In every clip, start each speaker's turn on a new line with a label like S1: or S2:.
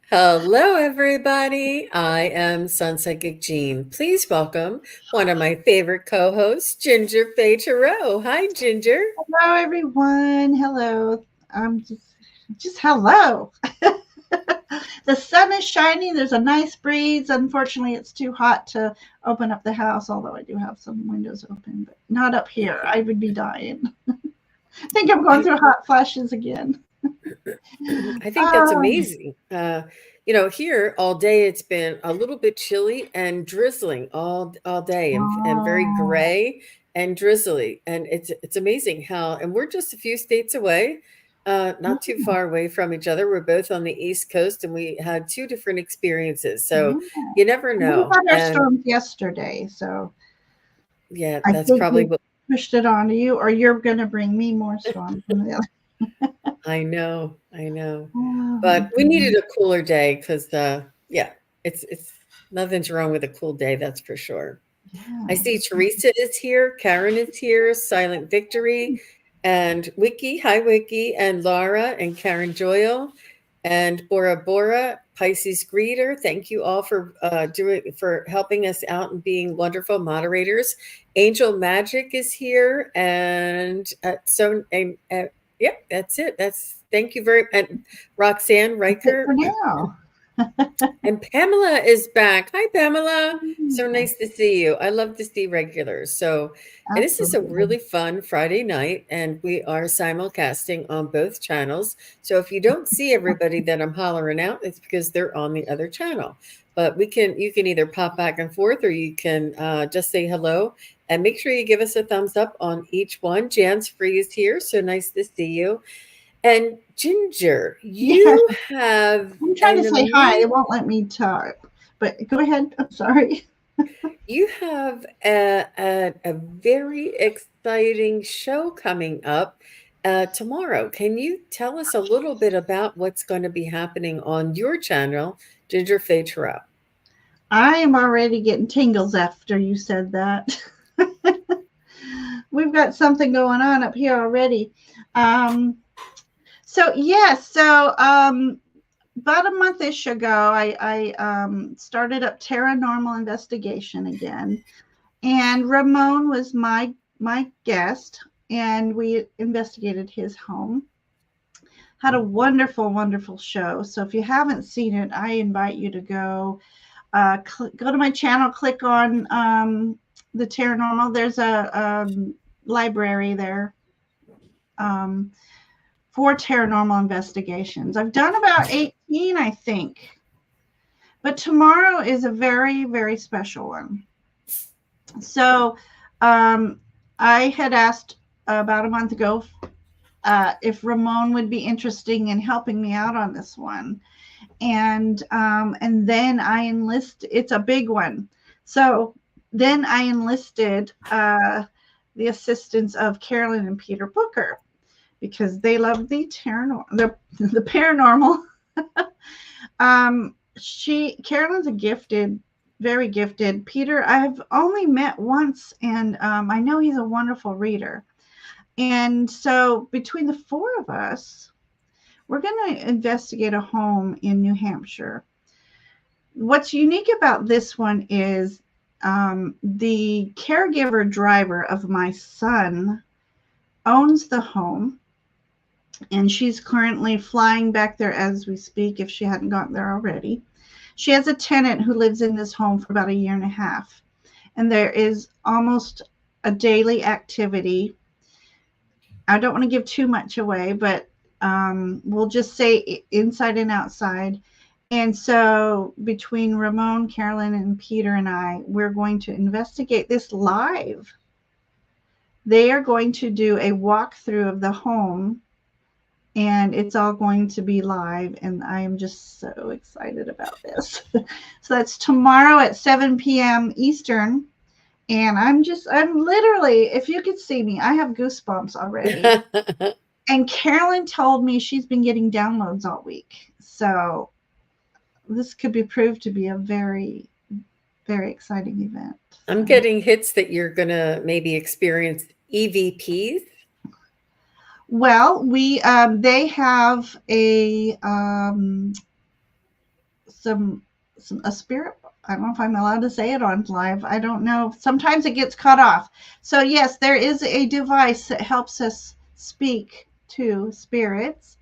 S1: Hello, everybody. I am SunPsychic Jean. Please welcome one of my favorite co-hosts, gingerfae. Hi, Ginger.
S2: Hello, everyone. Hello. I'm just hello. The sun is shining. There's a nice breeze. Unfortunately, it's too hot to open up the house, although I do have some windows open, but not up here. I would be dying. I think I'm going
S1: I,
S2: through hot flashes again.
S1: I think that's
S2: Um,
S1: amazing. Here all day it's been a little bit chilly and drizzling all day, and very
S2: oh,
S1: gray and drizzly, and it's amazing how. And we're just a few states away, not too
S2: yeah,
S1: far away from each other. We're both on the East Coast, and we had two different experiences, so
S2: yeah.
S1: you never
S2: We
S1: know.
S2: had our
S1: And
S2: storms yesterday, so
S1: yeah,
S2: I
S1: that's
S2: think
S1: probably
S2: we
S1: what
S2: pushed it on to you, or you're going to bring me more storms from the other.
S1: I know. I know.
S2: Oh, my
S1: But we needed
S2: goodness.
S1: a cooler day because, yeah, it's nothing's wrong with a cool day, that's for sure. I
S2: Yeah.
S1: see Teresa is here, Karen is here, Silent Victory, and Wiki. Hi, Wiki, and Laura and Karen Joyle, and Bora Bora, Pisces Greeter. Thank you all for helping us out and being wonderful moderators. Angel Magic is here, and yep, that's it. That's thank you very and Roxanne
S2: That's it
S1: Riker.
S2: for now.
S1: And Pamela is back. Hi, Pamela. So
S2: Yeah,
S1: nice to see you. I love to see regulars. And this is a
S2: absolutely.
S1: really fun Friday night, and we are simulcasting on both channels. So if you don't see everybody that I'm hollering out, it's because they're on the other channel. But you can either pop back and forth, or you can just say hello, and make sure you give us a thumbs up on each one. Jan's Free is here, so nice to see you. And Ginger,
S2: Yeah,
S1: you have
S2: I'm trying to
S1: an
S2: say hi.
S1: amazing
S2: It won't let me talk. But go ahead. I'm sorry.
S1: You have a very exciting show coming up tomorrow. Can you tell us a little bit about what's going to be happening on your channel, Ginger Fae Tarot?
S2: I am already getting tingles after you said that. We've got something going on up here already. Um, so yes, about a monthish ago, I started up Tarotnormal Investigation again, and Ramon was my guest, and we investigated his home. Had a wonderful show. So if you haven't seen it, I invite you to go. Go to my channel, click on the Tarotnormal. There's a library there um, for Tarotnormal Investigations. I've done about 18, I think. But tomorrow is a very special one. So um, I had asked about a month ago if Ramon would be interested in helping me out on this one, and then I enlist. It's a big one, so then I enlisted the assistance of Carolyn and Peter Booker because they love the paranormal. She Carolyn's a gifted, very gifted. Peter, I've only met once, and I know he's a wonderful reader. And so between the four of us, we're going to investigate a home in New Hampshire. What's unique about this one is the caregiver driver of my son owns the home, and she's currently flying back there as we speak if she hadn't gotten there already. She has a tenant who lives in this home for about a year and a half, and there is almost a daily activity. I don't want to give too much away, but we'll just say inside and outside. And so, between Ramon, Carolyn, and Peter and I, we're going to investigate this live. They are going to do a walkthrough of the home, and it's all going to be live. And I am just so excited about this. So, that's tomorrow at 7 p.m. Eastern. And I'm literally, if you could see me, I have goosebumps already. And Carolyn told me she's been getting downloads all week. So this could be proved to be a very exciting event.
S1: I'm
S2: So.
S1: getting hits that you're going to maybe experience EVPs.
S2: Well, we they have some a spirit. I don't know if I'm allowed to say it on live. I don't know. Sometimes it gets cut off. So yes, there is a device that helps us speak to spirits.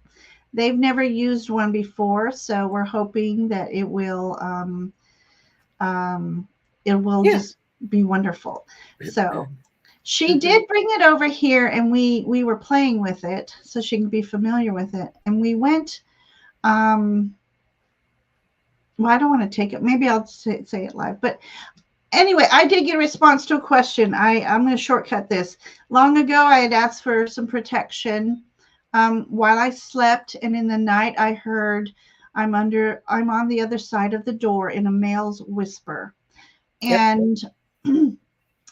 S2: They've never used one before, so we're hoping that um, it will
S1: Yeah.
S2: just be wonderful. So she
S1: Mhm.
S2: did bring it over here, and we were playing with it so she can be familiar with it. And we went. Well, I don't want to take it. Maybe I'll say it live. But anyway, I did get a response to a question. I'm going to shortcut this. Long ago, I had asked for some protection while I slept, and in the night, I heard I'm on the other side of the door in a male's whisper.
S1: Yep.
S2: And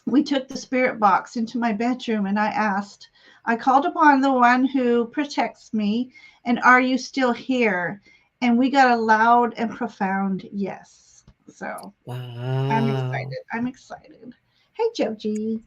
S2: we took the spirit box into my bedroom, and I called upon the one who protects me, and are you still here? And we got a loud and profound yes. So I'm
S1: Wow.
S2: excited. I'm excited. Hey, Joji.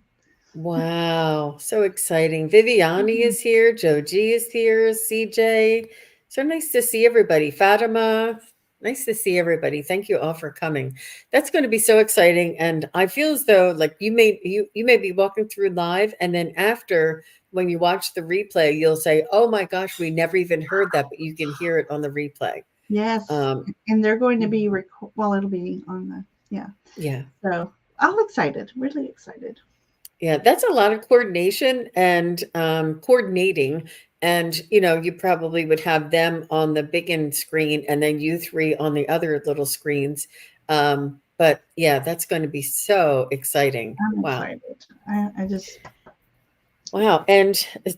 S1: Wow, so exciting. Viviani is here, Joji is here, CJ. So nice to see everybody. Fatima, nice to see everybody. Thank you all for coming. That's going to be so exciting. And I feel as though like you may be walking through live, and then after when you watch the replay, you'll say, "Oh my gosh, we never even heard that," but you can hear it on the replay.
S2: Yes,
S1: Um,
S2: and they're going to be well. It'll be on the
S1: yeah.
S2: So I'm excited. Really excited.
S1: Yeah, that's a lot of coordination and coordinating. And, you probably would have them on the big end screen and then you three on the other little screens. But yeah, that's going to be so exciting.
S2: I'm
S1: Wow.
S2: excited. I just
S1: Wow. And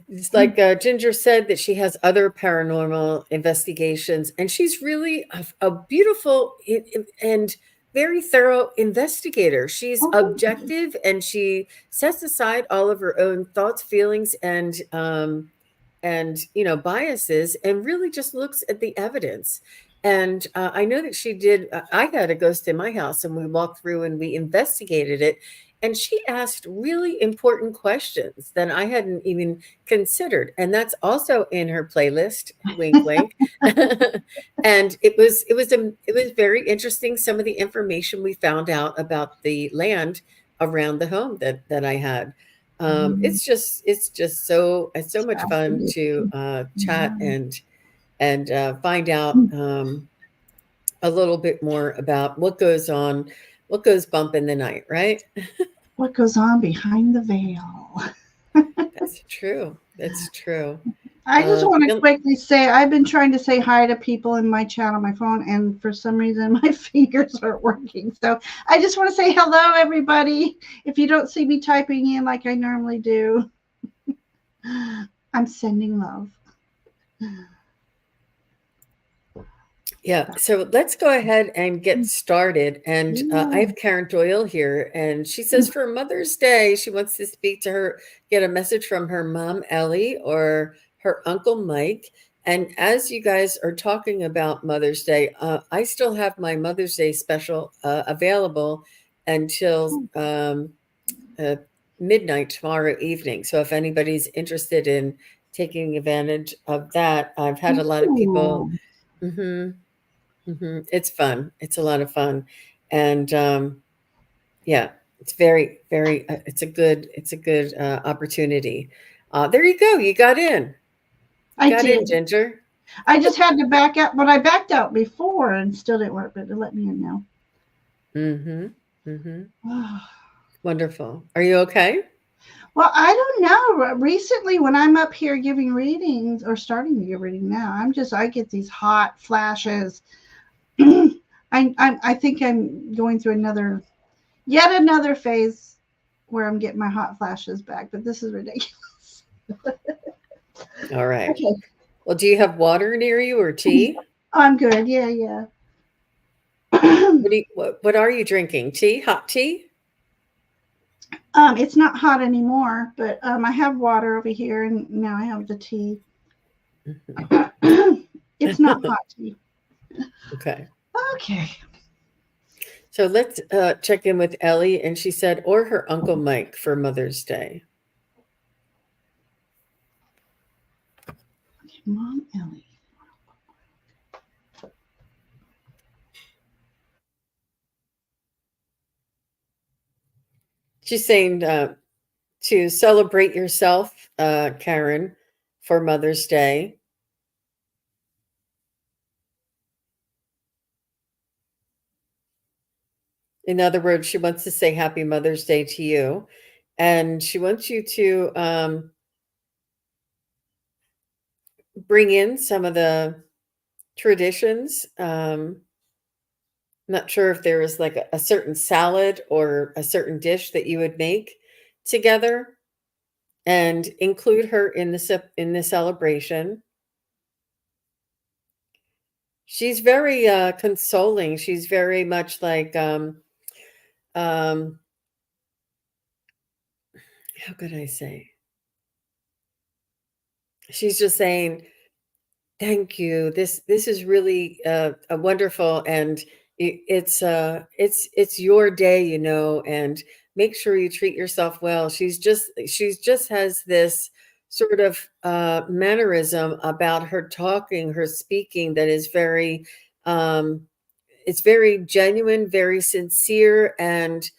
S1: it's like Ginger said that she has other paranormal investigations, and she's really a beautiful and very thorough investigator. She's
S2: oh, thank you.
S1: objective and she sets aside all of her own thoughts, feelings, and biases, and really just looks at the evidence. And I know that she did. I had a ghost in my house, and we walked through and we investigated it. And she asked really important questions that I hadn't even considered. And that's also in her playlist. Wink, wink. And it was very interesting. Some of the information we found out about the land around the home that I had.
S2: Mhm.
S1: It's just so much fun
S2: Fascinating.
S1: to chat
S2: Yeah.
S1: and find out a little bit more about what goes bump in the night, right?
S2: What goes on behind the veil?
S1: That's true. That's true.
S2: I just want to
S1: Yep.
S2: quickly say I've been trying to say hi to people in my chat on my phone, and for some reason my fingers aren't working. So I just want to say hello, everybody. If you don't see me typing in like I normally do, I'm sending love.
S1: Yeah, so let's go ahead and get started. And I
S2: Yeah.
S1: have Karen Doyle here, and she says for Mother's Day, she wants to speak to her, get a message from her mom, Ellie, or her uncle, Mike. And as you guys are talking about Mother's Day, I still have my Mother's Day special available until uh, midnight tomorrow evening. So if anybody's interested in taking advantage of that, I've had a lot of people.
S2: Ooh.
S1: Mhm. It's fun. It's a lot of fun. And yeah, it's very, very, it's a good opportunity. There you go. You got in. You
S2: I
S1: got in,
S2: did.
S1: Ginger.
S2: I just had to back out, but I backed out before and still didn't work, but it let me in now.
S1: Mm-hmm. Mm-hmm. Wonderful. Are you okay?
S2: Well, I don't know. Recently, when I'm up here giving readings or starting to give reading now, I get these hot flashes. I think I'm going through yet another phase where I'm getting my hot flashes back, but this is ridiculous.
S1: All right.
S2: Okay,
S1: Well, do you have water near you or tea?
S2: I'm good. Yeah, yeah.
S1: What are you drinking? Tea? Hot tea?
S2: It's not hot anymore, but I have water over here, and now I have the tea. It's not hot tea.
S1: Okay.
S2: Okay.
S1: So let's check in with Ellie. And she said, or her Uncle Mike for Mother's Day.
S2: Mom Ellie.
S1: She's saying to celebrate yourself, Karen, for Mother's Day. In other words, she wants to say Happy Mother's Day to you. And she wants you to bring in some of the traditions. Not sure if there is like a certain salad or a certain dish that you would make together and include her in the celebration. She's very consoling. She's very much like how could I say? She's just saying, thank you. This is really a wonderful, and it's your day, you know, and make sure you treat yourself well. She's just has this sort of mannerism about her talking, her speaking that is very it's very genuine, very sincere, and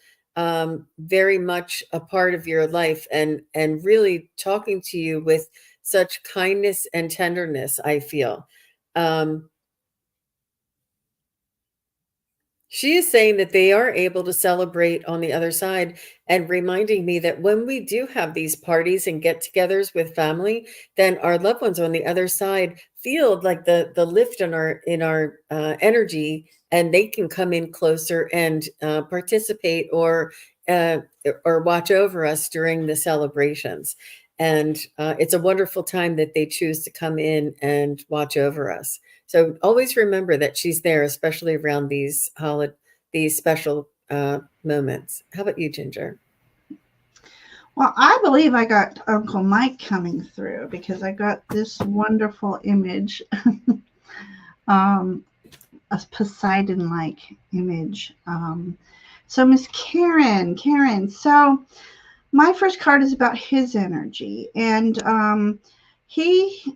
S1: very much a part of your life, and really talking to you with such kindness and tenderness, I feel. Um, she is saying that they are able to celebrate on the other side, and reminding me that when we do have these parties and get-togethers with family, then our loved ones on the other side feel like the lift in our energy, and they can come in closer and participate uh, or watch over us during the celebrations. And it's a wonderful time that they choose to come in and watch over us. So always remember that she's there, especially around these special moments. How about you, Ginger?
S2: Well, I believe I got Uncle Mike coming through because I got this wonderful image, um, a Poseidon-like image. So Miss Karen. So my first card is about his energy, and he.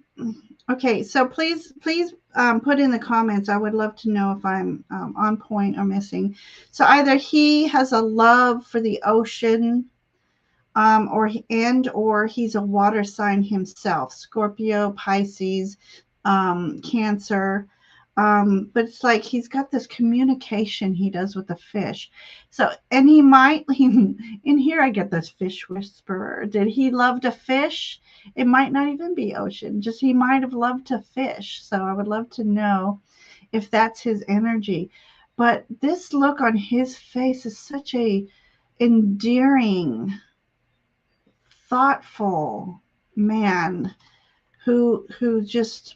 S2: Okay, so please put in the comments. I would love to know if I'm on point or missing. So either he has a love for the ocean, or he's a water sign himself, Scorpio, Pisces, Cancer. But it's like he's got this communication he does with the fish. So, and in here I get this fish whisperer. Did he love to fish? It might not even be ocean, just he might have loved to fish. So I would love to know if that's his energy. But this look on his face is such a endearing, thoughtful man who just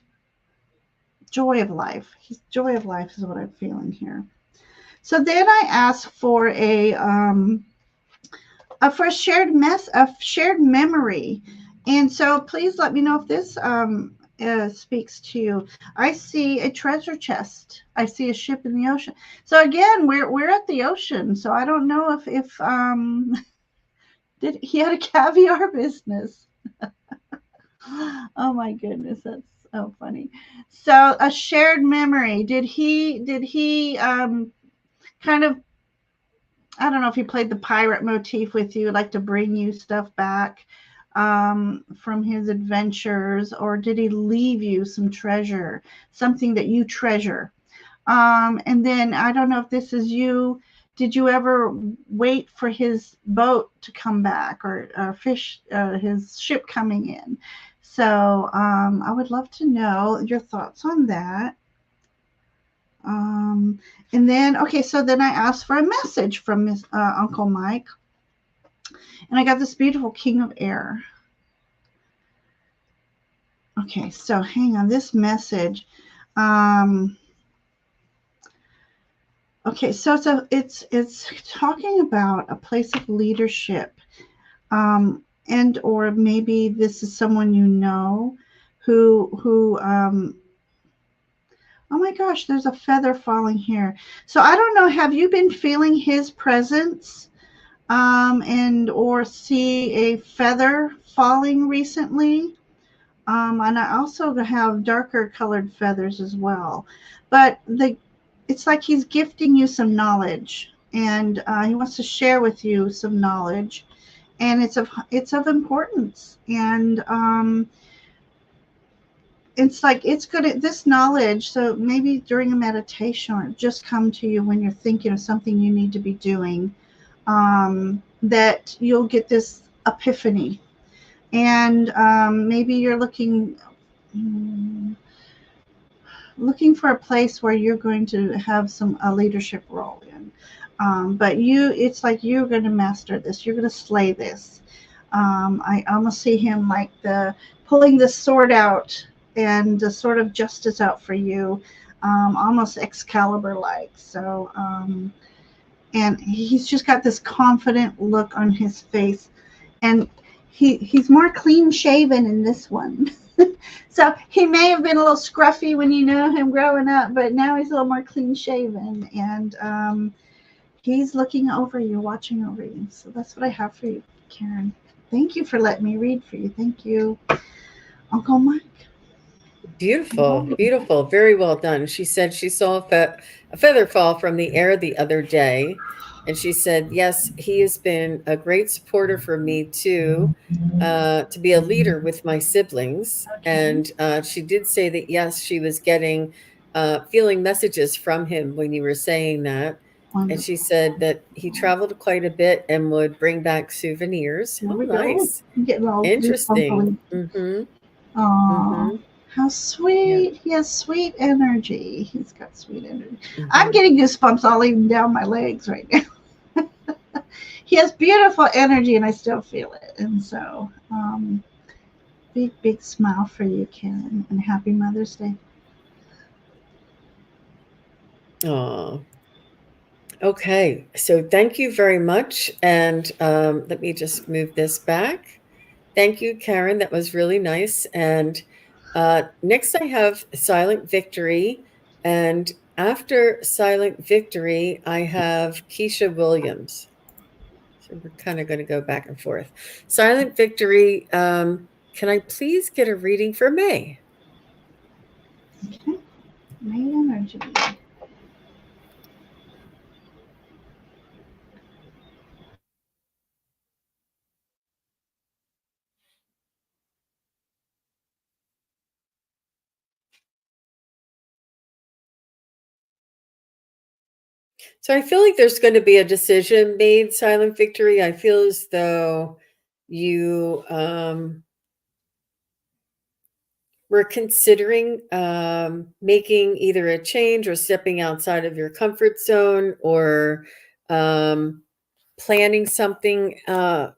S2: joy of life. He's joy of life is what I'm feeling here. So then I asked for a shared memory, and so please let me know if this speaks to you. I see a treasure chest. I see a ship in the ocean. So again, we're at the ocean. So I don't know if did he had a caviar business. Oh my goodness, that's so funny. So a shared memory. Did he kind of, I don't know if he played the pirate motif with you, like to bring you stuff back from his adventures, or did he leave you some treasure, something that you treasure? And then I don't know if this is you. Did you ever wait for his boat to come back, or his ship coming in? So I would love to know your thoughts on that. And then, okay, so then I asked for a message from Uncle Mike, and I got this beautiful King of Air. Okay, so hang on, this message. Okay, so it's talking about a place of leadership, and or maybe this is someone you know who oh my gosh, there's a feather falling here. So I don't know, have you been feeling his presence, and or see a feather falling recently? And I also have darker colored feathers as well. But it's like he's gifting you some knowledge, and he wants to share with you some knowledge, and it's of importance. And it's like it's good at this knowledge. So maybe during a meditation, or just come to you when you're thinking of something you need to be doing, that you'll get this epiphany. And maybe you're mm, looking for a place where you're going to have a leadership role in. But it's like you're going to master this. You're going to slay this. I almost see him like pulling the sword out and the sword of justice out for you, almost Excalibur like. So, and he's just got this confident look on his face, and he's more clean shaven in this one. So he may have been a little scruffy when you know him growing up, but now he's a little more clean shaven, and he's looking over you, watching over you. So that's what I have for you, Karen. Thank you for letting me read for you. Thank you, Uncle Mike.
S1: Beautiful, beautiful, very well done. She said she saw a feather fall from the air the other day, and she said, "Yes, he has been a great supporter for me too, to be a leader with my siblings."
S2: Okay,
S1: And she did say that yes, she was feeling messages from him when you were saying that. And she
S2: wonderful.
S1: said that he traveled quite a bit and would bring back souvenirs.
S2: There
S1: Oh,
S2: we go.
S1: nice,
S2: I'm getting all
S1: interesting.
S2: goosebumpy.
S1: Mm-hmm.
S2: Aw,
S1: Mm-hmm.
S2: how
S1: Yeah.
S2: sweet. He has sweet energy. He's got sweet energy. I'm
S1: Mm-hmm.
S2: getting goosebumps all even down my legs right now. He has beautiful energy, and I still feel it. And so, big, big smile for you, Karen, and happy Mother's Day.
S1: Oh, okay. So thank you very much. And let me just move this back. Thank you, Karen. That was really nice. And next, I have Silent Victory. And after Silent Victory, I have Keisha Williams. So we're kind of going to go back and forth. Silent Victory. Can I please get a reading for May?
S2: Okay, my energy.
S1: So I feel like there's going to be a decision made, Silent Victory. I feel as though you were considering making either a change or stepping outside of your comfort zone, or um, planning something that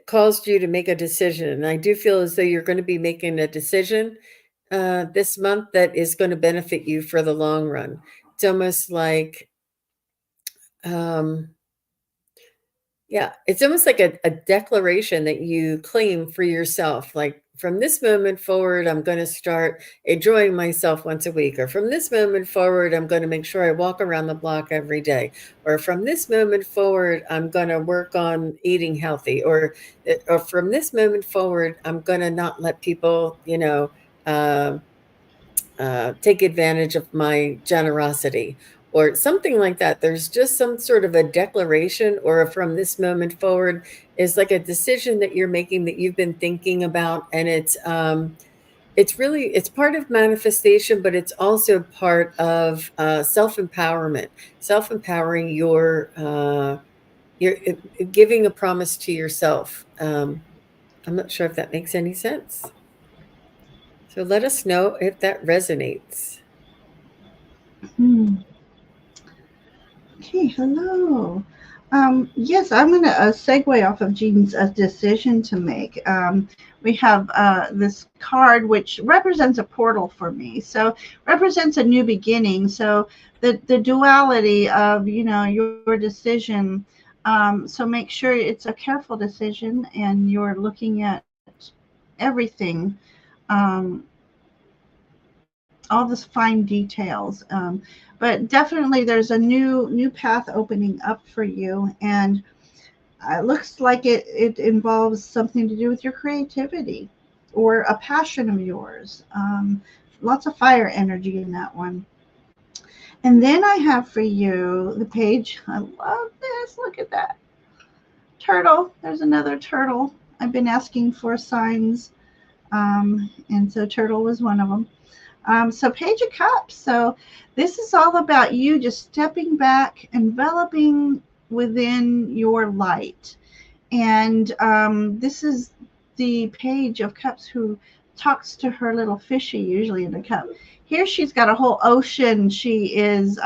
S1: caused you to make a decision. And I do feel as though you're going to be making a decision this month that is going to benefit you for the long run. It's almost like, um, yeah, it's almost like a declaration that you claim for yourself. Like, from this moment forward, I'm going to start enjoying myself once a week. Or from this moment forward, I'm going to make sure I walk around the block every day. Or from this moment forward, I'm going to work on eating healthy. Or from this moment forward, I'm going to not let people, um take advantage of my generosity, or something like that. There's just some sort of a declaration, or a from this moment forward is like a decision that you're making that you've been thinking about. And it's part of manifestation, but it's also part of self-empowerment, self-empowering your giving a promise to yourself. I'm not sure if that makes any sense. So let us know if that resonates.
S2: Hmm. Okay, hello. Yes, I'm going to segue off of Jean's decision to make. We have this card which represents a portal for me. So represents a new beginning. So the duality of your decision. So make sure it's a careful decision, and you're looking at everything. Um, all the fine details. But definitely, there's a new path opening up for you, and It looks like it involves something to do with your creativity or a passion of yours. Lots of fire energy in that one. And then I have for you the page. I love this. Look at that. Turtle. There's another turtle. I've been asking for signs. And so turtle was one of them. So Page of Cups. So this is all about you just stepping back, enveloping within your light. And this is the Page of Cups who talks to her little fishy, usually in a cup. Here she's got a whole ocean she is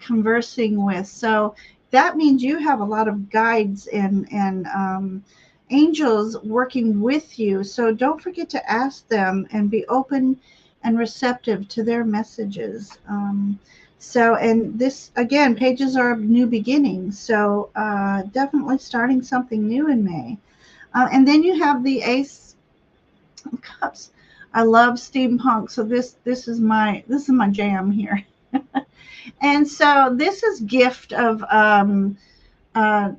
S2: conversing with. So that means you have a lot of guides and angels working with you. So don't forget to ask them and be open and receptive to their messages. So, and this again, pages are new beginnings. So definitely starting something new in May. And then you have the Ace of Cups. I love steampunk, so this is my jam here. And so this is gift of uh, uh,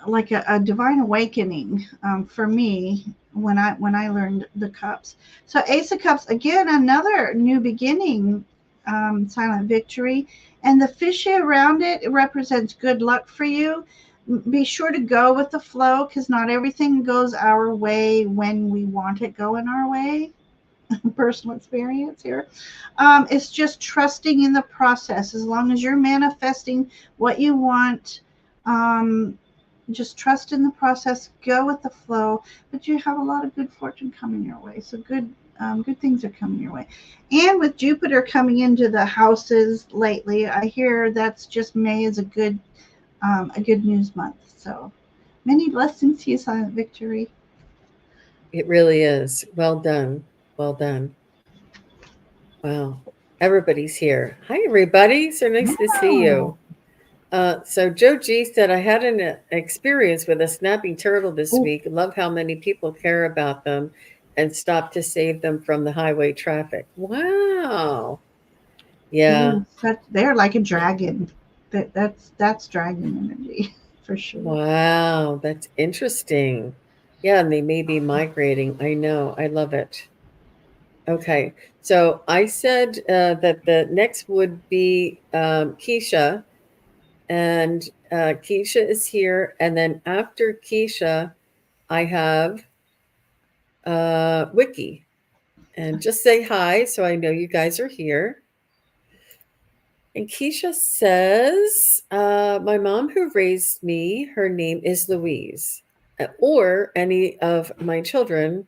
S2: like a divine awakening for me when I learned the cups. So Ace of Cups again, another new beginning, silent victory, and the fishy around it represents good luck for you. Be sure to go with the flow because not everything goes our way when we want it going our way. Personal experience here. It's just trusting in the process. As long as you're manifesting what you want, um, just trust in the process. Go with the flow. But you have a lot of good fortune coming your way. So good things are coming your way. And with Jupiter coming into the houses lately, I hear that's just May is a good news month. So many blessings to you, Silent Victory.
S1: It really is. Well done. Well done. Wow. Everybody's here. Hi, everybody. So nice to see
S2: Wow.
S1: you. So Joe G said, I had an experience with a snapping turtle this
S2: Ooh,
S1: week. Love how many people care about them and stop to save them from the highway traffic. Wow. Yeah.
S2: ooh, they're like a dragon. That's dragon energy for sure.
S1: Wow. That's interesting. Yeah. And they may be migrating. I know. I love it. Okay. So I said that the next would be Keisha. And Keisha is here. And then after Keisha, I have Wiki. And just say hi so I know you guys are here. And Keisha says, my mom who raised me, her name is Louise, or any of my children,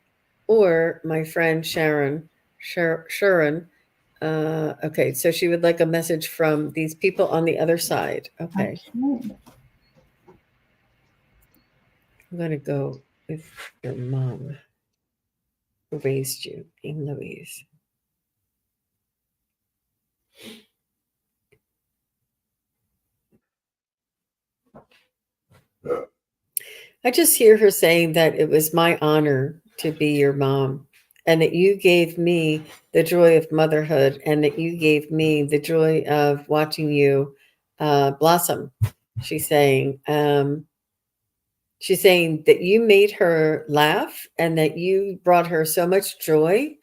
S1: or my friend Sharon. Sharon. Okay, so she would like a message from these people on the other side. Okay,
S2: Okay.
S1: I'm going to go with your mom who raised you, named Louise. I just hear her saying that it was my honor to be your mom and that you gave me the joy of motherhood and that you gave me the joy of watching you blossom. She's saying, um, she's saying that you made her laugh and that you brought her so much joy.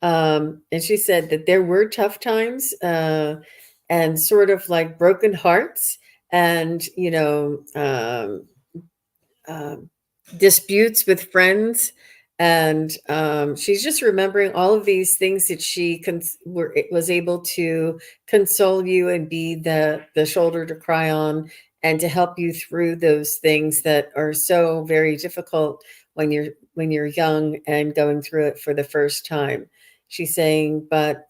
S1: And she said that there were tough times and sort of like broken hearts and, um, disputes with friends. And she's just remembering all of these things that she was able to console you and be the shoulder to cry on and to help you through those things that are so very difficult when you're young and going through it for the first time. She's saying, but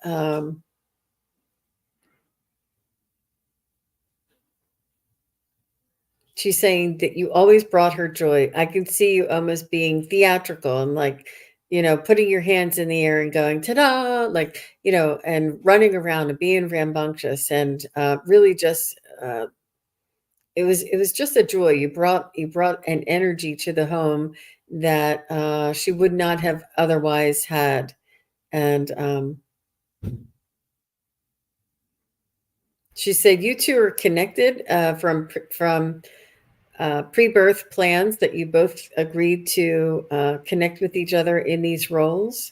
S1: she's saying that you always brought her joy. I can see you almost being theatrical and like, putting your hands in the air and going, ta-da, like, and running around and being rambunctious and really just it was just a joy. You brought an energy to the home that she would not have otherwise had. And She said you two are connected from pre-birth plans, that you both agreed to connect with each other in these roles.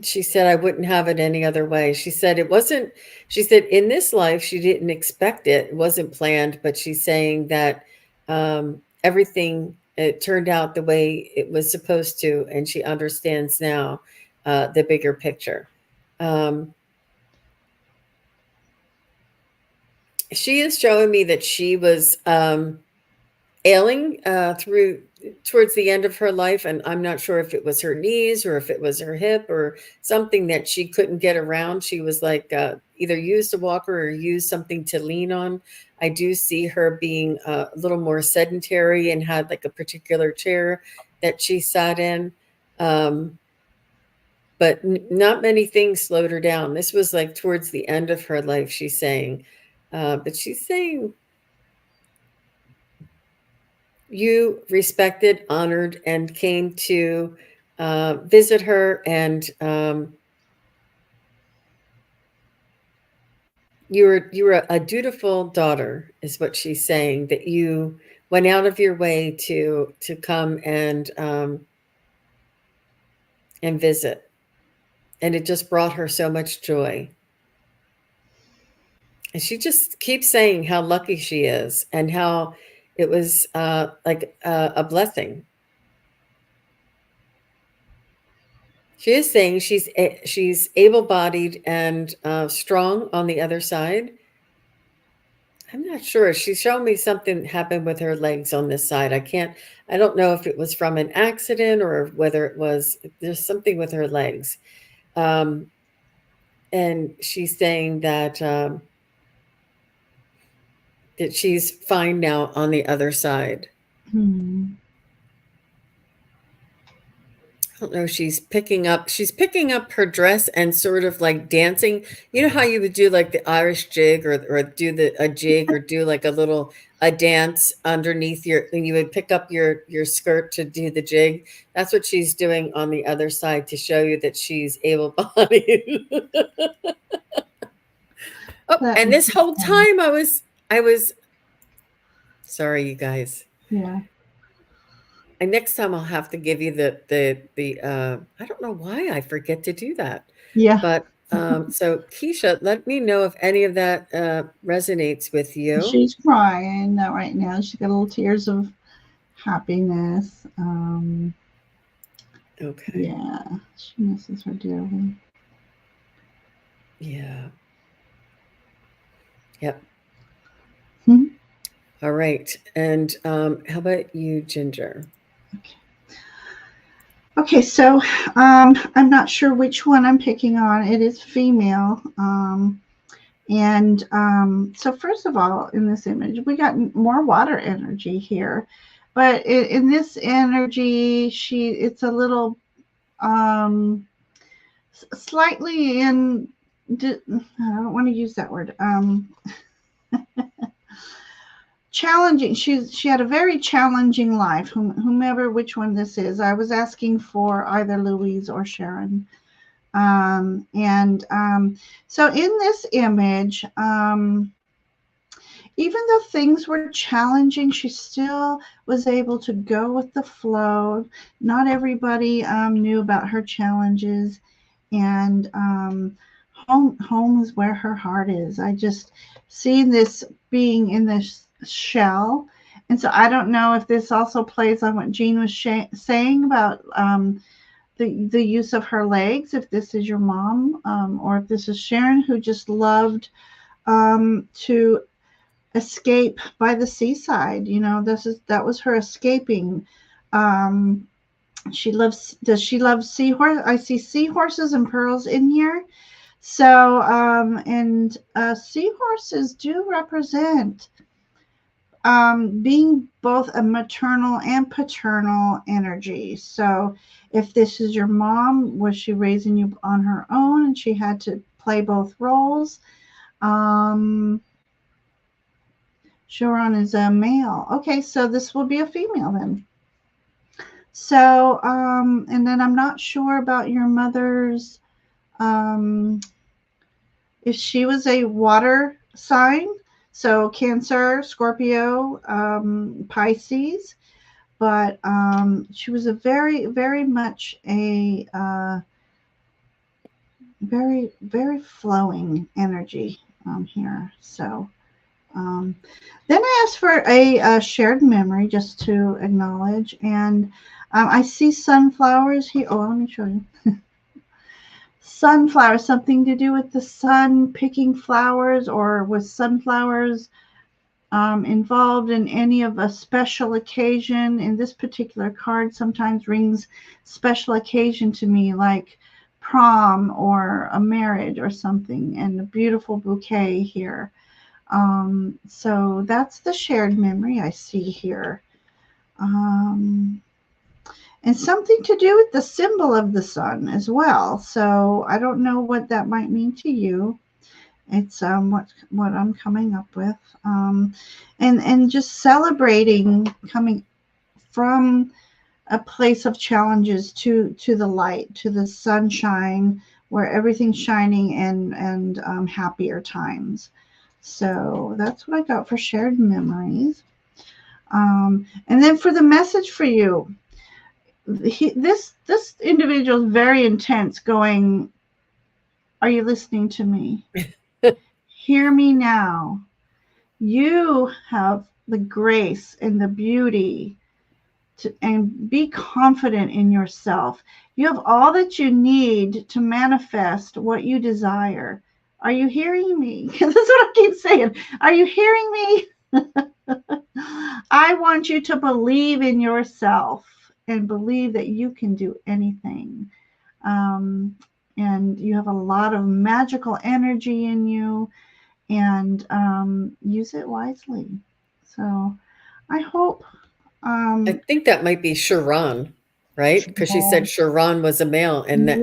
S1: She said, I wouldn't have it any other way. She said it wasn't, she said in this life, she didn't expect it. It wasn't planned, but she's saying that everything, it turned out the way it was supposed to. And she understands now the bigger picture. She is showing me that she was ailing towards the end of her life, and I'm not sure if it was her knees or if it was her hip or something that she couldn't get around. She was like either used a walker or used something to lean on. I do see her being a little more sedentary and had like a particular chair that she sat in. But not many things slowed her down. This was like towards the end of her life, she's saying. But she's saying you respected, honored, and came to visit her, and you were a dutiful daughter, is what she's saying. That you went out of your way to come and visit, and it just brought her so much joy. And she just keeps saying how lucky she is and how it was like a blessing. She is saying she's able-bodied and strong on the other side. I'm not sure. She's showing me something happened with her legs on this side. I don't know if it was from an accident or whether it was, there's something with her legs. And she's saying that she's fine now on the other side. I don't know. She's picking up her dress and sort of like dancing. You know how you would do like the Irish jig or do a jig or do like a dance underneath and you would pick up your skirt to do the jig. That's what she's doing on the other side to show you that she's able-bodied. And this whole time I was sorry, you guys.
S2: Yeah.
S1: And next time I'll have to give you the I don't know why I forget to do that.
S2: Yeah.
S1: But so Keisha, let me know if any of that resonates with you.
S2: She's crying right now. She's got little tears of happiness.
S1: Okay.
S2: Yeah, she misses her dearly.
S1: Yeah. Yep.
S2: Hmm?
S1: All right. And how about you, Ginger?
S2: Okay, so I'm not sure which one I'm picking on. It is female. So first of all, in this image, we got more water energy here. But in this energy, it's a little slightly I don't want to use that word. Challenging. She had a very challenging life. Which one this is. I was asking for either Louise or Sharon. So in this image, even though things were challenging, she still was able to go with the flow. Not everybody knew about her challenges, and home is where her heart is. I just see this being in this shell. And so I don't know if this also plays on what Jean was saying about the use of her legs, if this is your mom, or if this is Sharon, who just loved to escape by the seaside. That was her escaping. Does she love seahorse? I see seahorses and pearls in here. So, seahorses do represent being both a maternal and paternal energy. So if this is your mom, was she raising you on her own and she had to play both roles? Sharon is a male. Okay, so this will be a female then. So, and then I'm not sure about your mother's Um, if she was a water sign, so Cancer, Scorpio, Pisces, but she was a very, very much a very, very flowing energy here. So then I asked for a shared memory just to acknowledge, and I see sunflowers here. Oh, let me show you. Sunflowers, something to do with the sun picking flowers, or with sunflowers involved in any of a special occasion. In this particular card, sometimes rings special occasion to me, like prom or a marriage or something, and a beautiful bouquet here. So that's the shared memory I see here. And something to do with the symbol of the sun as well. So I don't know what that might mean to you. It's what I'm coming up with, and just celebrating coming from a place of challenges to the light, to the sunshine, where everything's shining, and happier times. So that's what I got for shared memories. And then for the message for you, this individual is very intense. Going, are you listening to me? Hear me now. You have the grace and the beauty and be confident in yourself. You have all that you need to manifest what you desire. Are you hearing me? That's what I keep saying. Are you hearing me? I want you to believe in yourself and believe that you can do anything. And you have a lot of magical energy in you, and use it wisely. So I hope.
S1: I think that might be Sharon, right? Because she said Sharon was a male, and that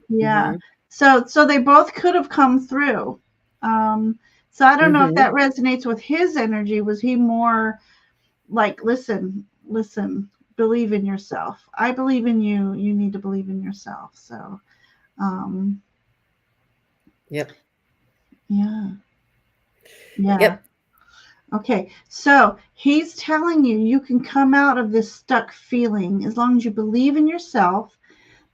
S2: Yeah.
S1: mhm,
S2: So they both could have come through. So I don't know if
S1: mhm.
S2: that resonates with his energy. Was he more like, listen, believe in yourself. I believe in you. You need to believe in yourself. So, um,
S1: Yep.
S2: yeah, yeah.
S1: Yep.
S2: Okay, so he's telling you you can come out of this stuck feeling as long as you believe in yourself,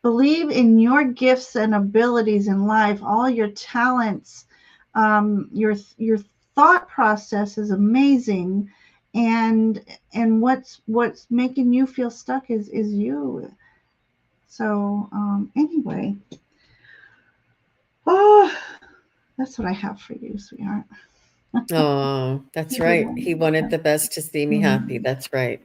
S2: believe in your gifts and abilities in life, all your talents. Your thought process is amazing, and what's making you feel stuck is you. So anyway, oh, that's what I have for you, sweetheart.
S1: Oh, that's right. He wanted the best to see me happy. That's right.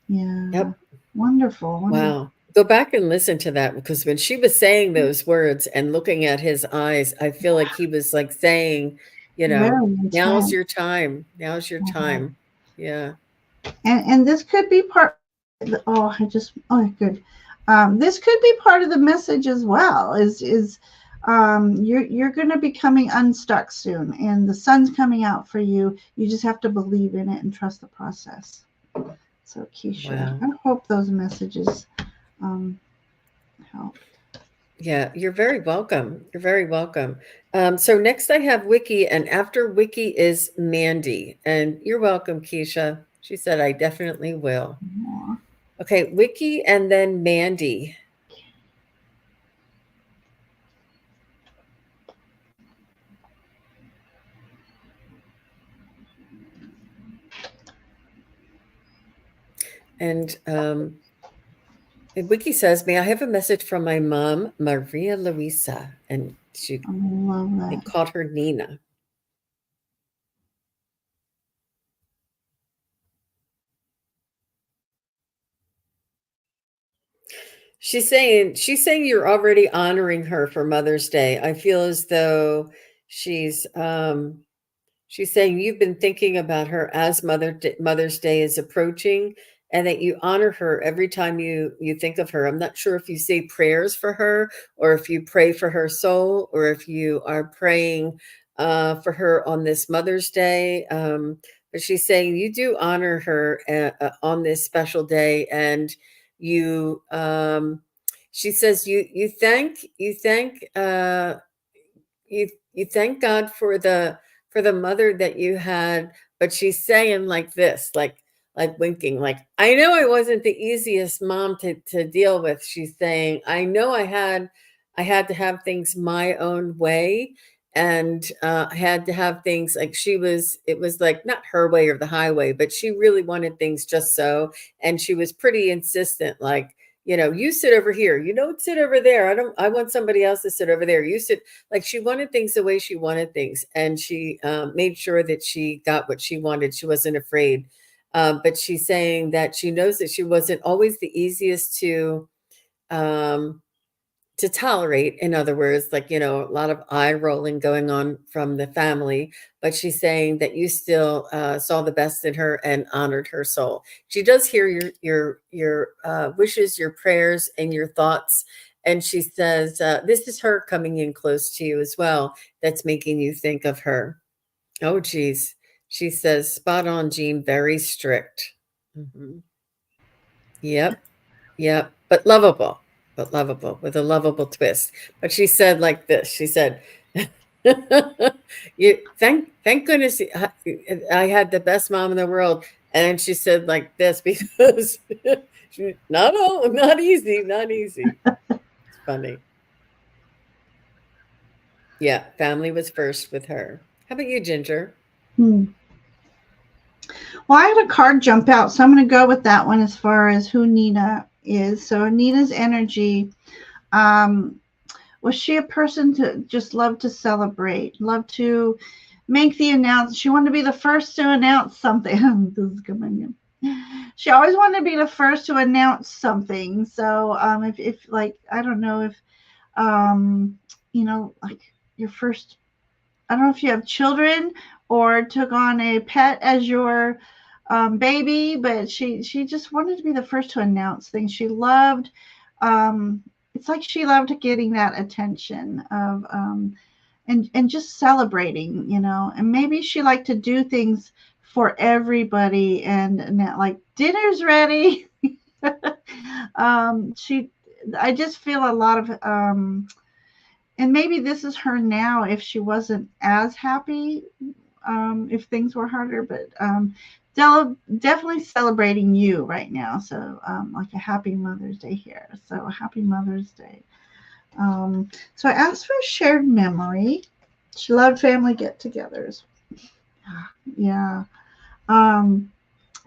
S2: Yeah,
S1: Yep.
S2: wonderful, wonderful.
S1: Wow. Go back and listen to that, because when she was saying those words and looking at his eyes, I feel like he was like saying,
S2: Very
S1: now's
S2: intense.
S1: your time. Now's your time. Yeah.
S2: And this could be part. Oh, good. This could be part of the message as well. Is you're going to be coming unstuck soon, and the sun's coming out for you. You just have to believe in it and trust the process. So, Keisha,
S1: Wow.
S2: I hope those messages um, help.
S1: Yeah, you're very welcome. You're very welcome. So next I have Wiki, and after Wiki is Mandy. And you're welcome, Keisha. She said, I definitely will.
S2: Aw.
S1: Okay, Wiki and then Mandy. And Wiki says, may I have a message from my mom, Maria Luisa? And
S2: I love
S1: they
S2: that.
S1: called her Nina. She's saying you're already honoring her for Mother's Day. I feel as though she's she's saying you've been thinking about her as Mother's Day is approaching, and that you honor her every time you think of her. I'm not sure if you say prayers for her, or if you pray for her soul, or if you are praying for her on this Mother's Day. But she's saying you do honor her on this special day, and you She says you thank God for the mother that you had, but she's saying like this, like winking, like, I know I wasn't the easiest mom to deal with. She's saying, I know I had to have things my own way, and I had to have things like it was like not her way or the highway, but she really wanted things just so, and she was pretty insistent, like, you sit over here, you don't sit over there. I want somebody else to sit over there. You sit, like, she wanted things the way she wanted things, and she made sure that she got what she wanted. She wasn't afraid. But she's saying that she knows that she wasn't always the easiest um, to tolerate. In other words, like, a lot of eye rolling going on from the family. But she's saying that you still saw the best in her and honored her soul. She does hear your wishes, your prayers, and your thoughts. And she says, this is her coming in close to you as well. That's making you think of her. Oh, geez. She says, spot on, Jean, very strict. Mhm. Yep. Yep. But lovable with a lovable twist. But she said like this. She said, "You thank goodness I had the best mom in the world." And she said like this because not easy, not easy. It's funny. Yeah, family was first with her. How about you, Ginger?
S2: Hmm. Well, I had a card jump out, so I'm going to go with that one as far as who Nina is. So Nina's energy, um, was she a person to just love to celebrate, love to make the announce? She wanted to be the first to announce something. This is coming in. She always wanted to be the first to announce something. So if like, I don't know if like your first, I don't know if you have children or took on a pet as your baby, but she just wanted to be the first to announce things. She loved. It's like she loved getting that attention of and just celebrating, And maybe she liked to do things for everybody, and like dinner's ready. She, I just feel a lot of and maybe this is her now if she wasn't as happy, if things were harder, but definitely celebrating you right now. So like a happy Mother's Day here. So happy Mother's Day. So I asked for a shared memory. She loved family get-togethers. Yeah. Um,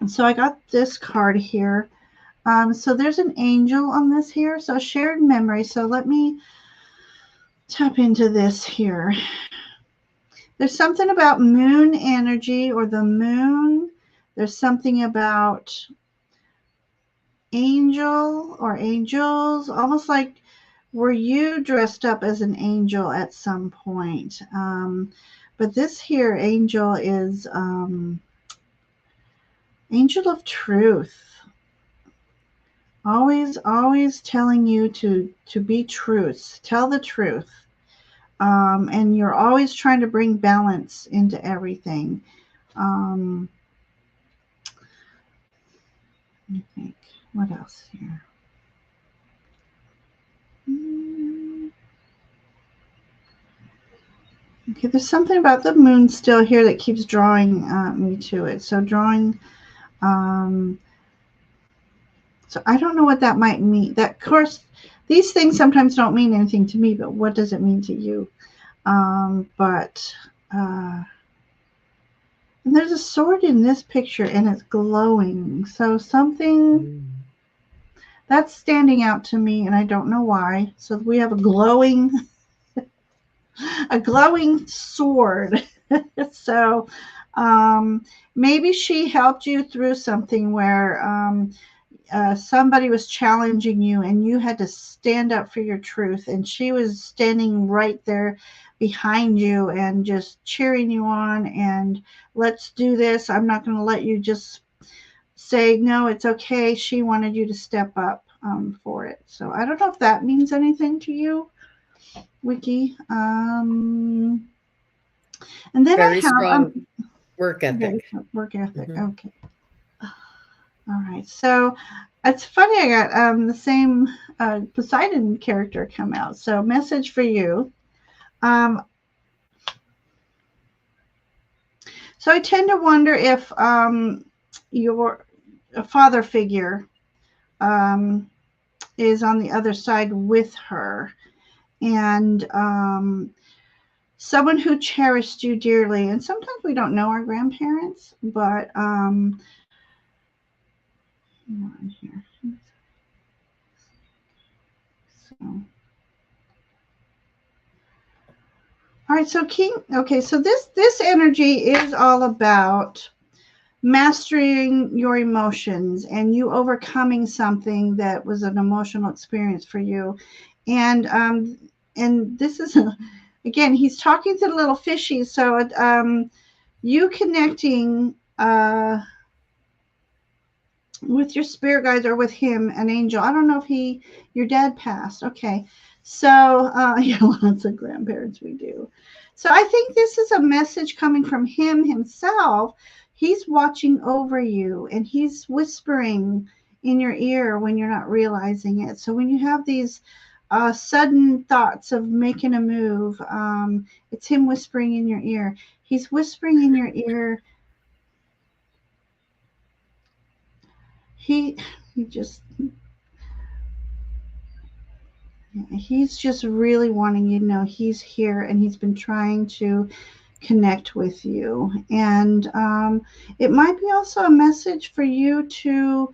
S2: so I got this card here. So there's an angel on this here. So shared memory. So let me tap into this here. There's something about moon energy or the moon. There's something about angel or angels, almost like were you dressed up as an angel at some point? But this here angel is angel of truth. Always telling you to be truth, tell the truth. And you're always trying to bring balance into everything. Let me think. What else here? Okay, there's something about the moon still here that keeps drawing me to it. So drawing. So I don't know what that might mean. That, of course, these things sometimes don't mean anything to me, but what does it mean to you? But and there's a sword in this picture, and it's glowing. So something that's standing out to me, and I don't know why. So we have a glowing sword. So maybe she helped you through something where somebody was challenging you and you had to stand up for your truth, and she was standing right there behind you and just cheering you on and let's do this. I'm not going to let you just say no, it's okay. She wanted you to step up for it. So I don't know if that means anything to you, Wiki. And then
S1: Very
S2: I have
S1: strong work ethic.
S2: work ethic.
S1: Mm-hmm.
S2: Okay. All right. So it's funny. I got the same Poseidon character come out. So message for you. So I tend to wonder if your father figure is on the other side with her, and someone who cherished you dearly. And sometimes we don't know our grandparents, but here. So, all right. So King. Okay. So this energy is all about mastering your emotions and you overcoming something that was an emotional experience for you, and this is again, he's talking to the little fishies. So you connecting with your spirit guides or with him, an angel. I don't know if your dad passed. Okay. So, yeah, lots of grandparents we do. So I think this is a message coming from him himself. He's watching over you and he's whispering in your ear when you're not realizing it. So when you have these sudden thoughts of making a move, it's him whispering in your ear. He's whispering in your ear. He he just he's just really wanting you to know he's here and he's been trying to connect with you. And it might be also a message for you to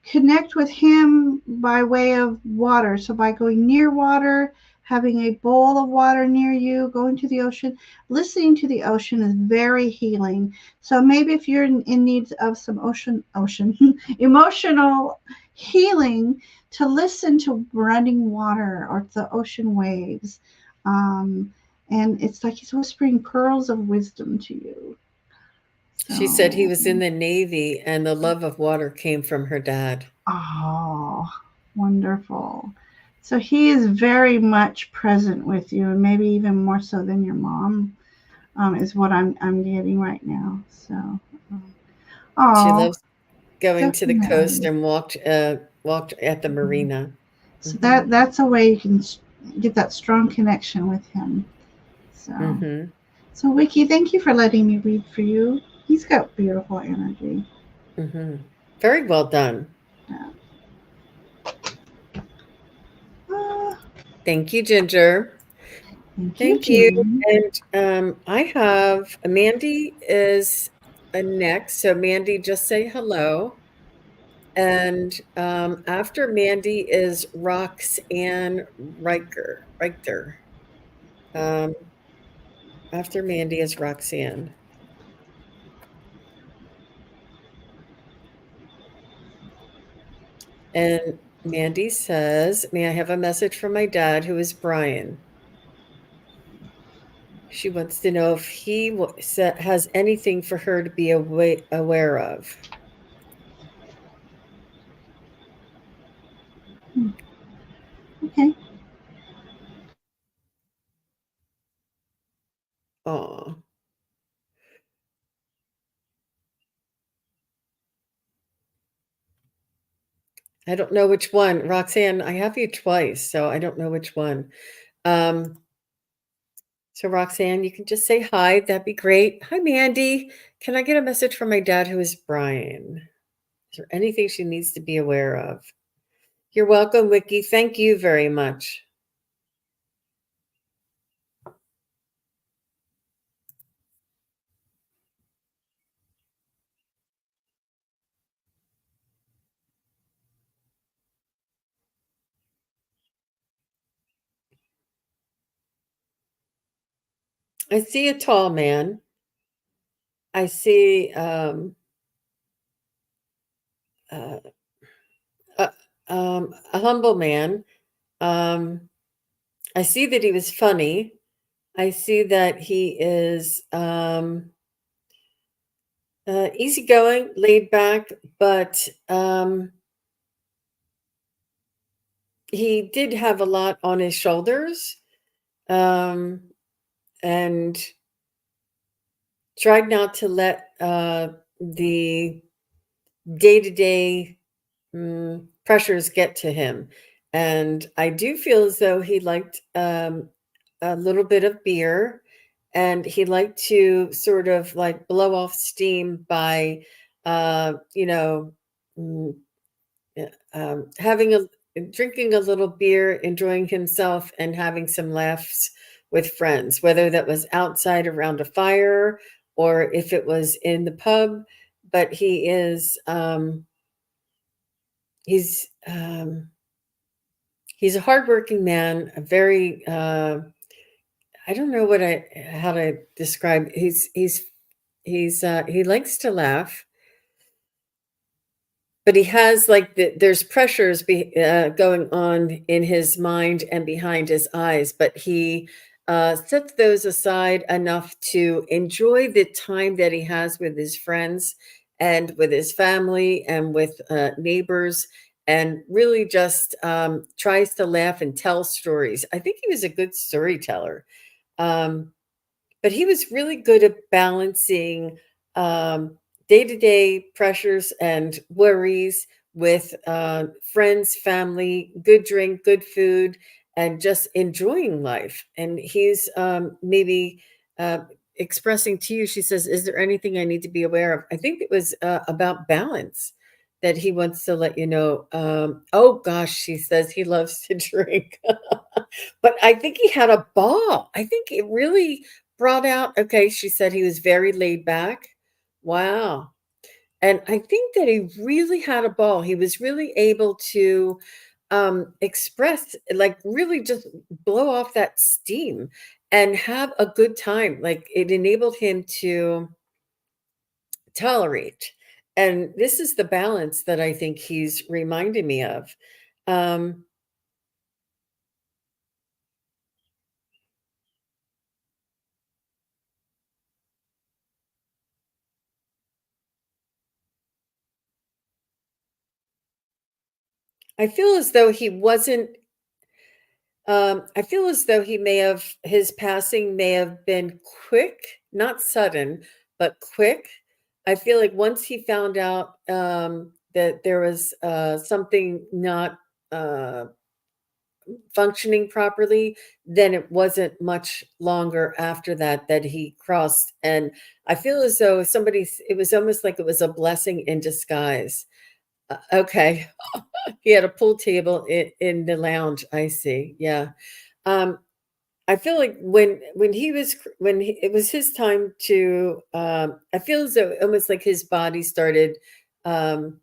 S2: connect with him by way of water. So by going near water, having a bowl of water near you, going to the ocean, listening to the ocean is very healing. So maybe if you're in need of some ocean emotional healing, to listen to running water or the ocean waves. And it's like he's whispering pearls of wisdom to you.
S1: She said he
S2: So,
S1: was in the Navy and the love of water came from her dad.
S2: oh, wonderful. So he is very much present with you, and maybe even more so than your mom, is what I'm getting right now. So,
S1: She
S2: oh,
S1: loves going to the coast
S2: definitely.
S1: and walked at the marina.
S2: So
S1: Mhm.
S2: that's a way you can get that strong connection with him. So,
S1: Mhm.
S2: so Wiki, thank you for letting me read for you. He's got beautiful energy.
S1: Mhm. Very well done.
S2: Yeah. Uh,
S1: Thank you, Ginger.
S2: thank you,
S1: Thank you.
S2: Jean.
S1: And I have Mandy is next. So Mandy, just say hello. And after Mandy is Roxanne Richter. Um, after Mandy is Roxanne. And Mandy says, may I have a message from my dad, who is Brian? She wants to know if he has anything for her to be aware of.
S2: Okay.
S1: Oh, I don't know which one. Roxanne, I have you twice, so I don't know which one. Um, so Roxanne, you can just say hi. That'd be great. Hi, Mandy. Can I get a message from my dad, who is Brian? Is there anything she needs to be aware of? You're welcome, Wiki. Thank you very much. I see a tall man. I see uh, uh, a humble man. Um, I see that he was funny. I see that he is easygoing, laid back, but he did have a lot on his shoulders, um, and tried not to let the day-to-day pressures get to him. And I do feel as though he liked a little bit of beer, and he liked to sort of like blow off steam by, you know, mm, having drinking a little beer, enjoying himself, and having some laughs with friends, whether that was outside around a fire or if it was in the pub. But he's he's a hardworking man, a very I don't know how to describe. He likes to laugh, but he has like there's pressures going on in his mind and behind his eyes, but he sets those aside enough to enjoy the time that he has with his friends and with his family and with neighbors, and really just tries to laugh and tell stories. I think he was a good storyteller. Um, but he was really good at balancing um, day-to-day pressures and worries with friends, family, good drink, good food, and just enjoying life. And he's maybe uh, expressing to you, she says, is there anything I need to be aware of? I think it was about balance that he wants to let you know. Oh gosh, she says he loves to drink. But I think he had a ball. I think it really brought out, okay, she said he was very laid back. Wow. And I think that he really had a ball. He was really able to express, like, really just blow off that steam and have a good time. Like, it enabled him to tolerate. And this is the balance that I think he's reminding me of. Um, I feel as though he wasn't I feel as though his passing may have been quick, not sudden, but quick. I feel like once he found out that there was something not uh, functioning properly, then it wasn't much longer after that that he crossed. And I feel as though it was almost like it was a blessing in disguise. Okay. He had a pool table in the lounge. I see. Yeah. Um, I feel like it was his time to I feel as though almost like his body started um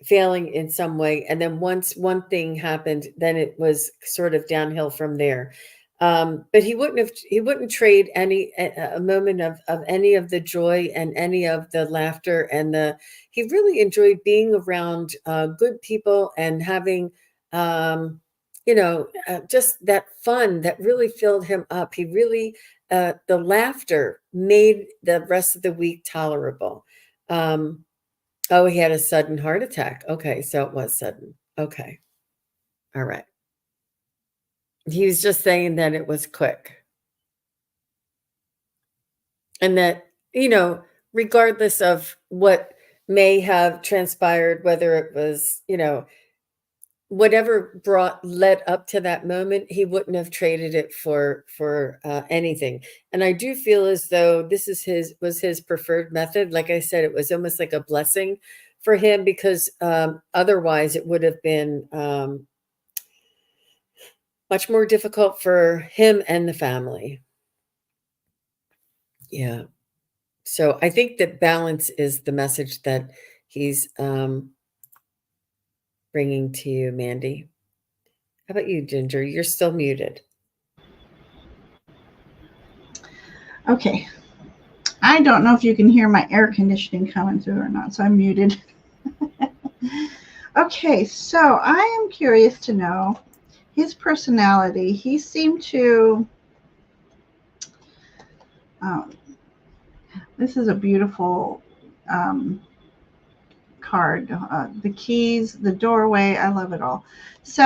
S1: failing in some way, and then once one thing happened, then it was sort of downhill from there. But he wouldn't trade a moment of any of the joy and any of the laughter, and the he really enjoyed being around good people and having just that fun that really filled him up. He really the laughter made the rest of the week tolerable. um Oh, he had a sudden heart attack. Okay, so it was sudden. Okay. All right. He was just saying that it was quick. And that, regardless of what may have transpired, whether it was, whatever brought led up to that moment, he wouldn't have traded it for anything. And I do feel as though this is his preferred method. Like I said, it was almost like a blessing for him, because otherwise it would have been much more difficult for him and the family. Yeah. So I think that balance is the message that he's bringing to you, Mandy. How about you, Ginger? You're still muted.
S2: Okay. I don't know if you can hear my air conditioning coming through or not, so I'm muted. Okay, so I am curious to know his personality. He seemed to, um, this is a beautiful card. The keys, the doorway, I love it all. So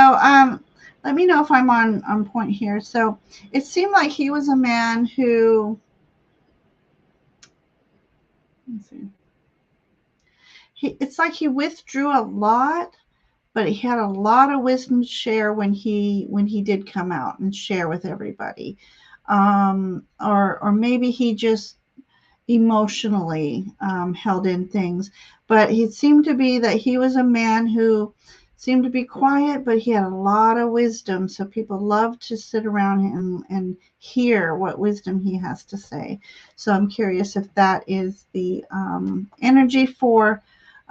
S2: let me know if I'm on point here. So it seemed like he was a man who, let's see. it's like he withdrew a lot, but he had a lot of wisdom to share when he did come out and share with everybody. Or maybe he just emotionally held in things. But it seemed to be that he was a man who seemed to be quiet, but he had a lot of wisdom. So people love to sit around him and hear what wisdom he has to say. So I'm curious if that is the energy for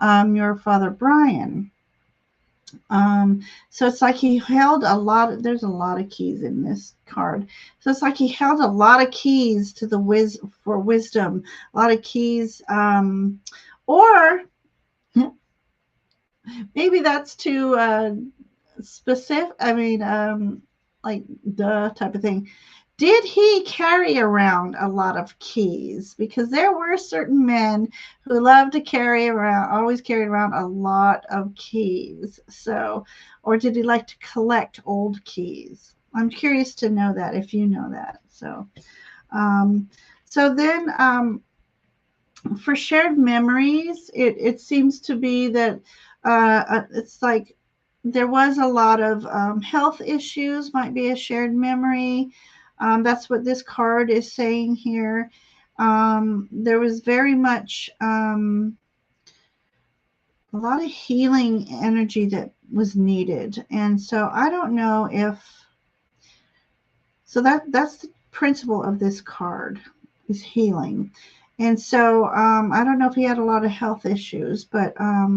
S2: your father, Brian. So it's like he held a lot of, there's a lot of keys in this card. So it's like he held a lot of keys to the for wisdom, a lot of keys, or maybe that's too specific. I mean, like the type of thing. Did he carry around a lot of keys? Because there were certain men who loved to carry around, always carried around a lot of keys. So, or did he like to collect old keys? I'm curious to know that, if you know that. So, then for shared memories, it seems to be that it's like there was a lot of health issues, might be a shared memory. That's what this card is saying here. There was very much a lot of healing energy that was needed. And so I don't know if, so that's the principle of this card, is healing. And so I don't know if he had a lot of health issues, but I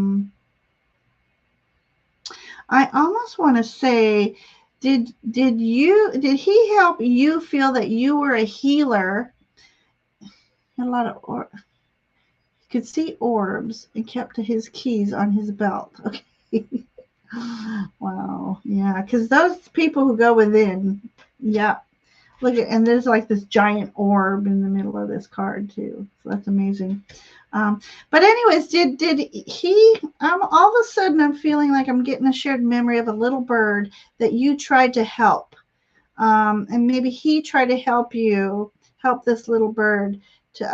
S2: almost want to say, did he help you feel that you were a healer? A lot of he could see orbs and kept his keys on his belt. Okay. Wow. Yeah, because those people who go within, yeah. Look at, and there's like this giant orb in the middle of this card too. So that's amazing. But anyways, did he? All of a sudden, I'm feeling like I'm getting a shared memory of a little bird that you tried to help, and maybe he tried to help this little bird to,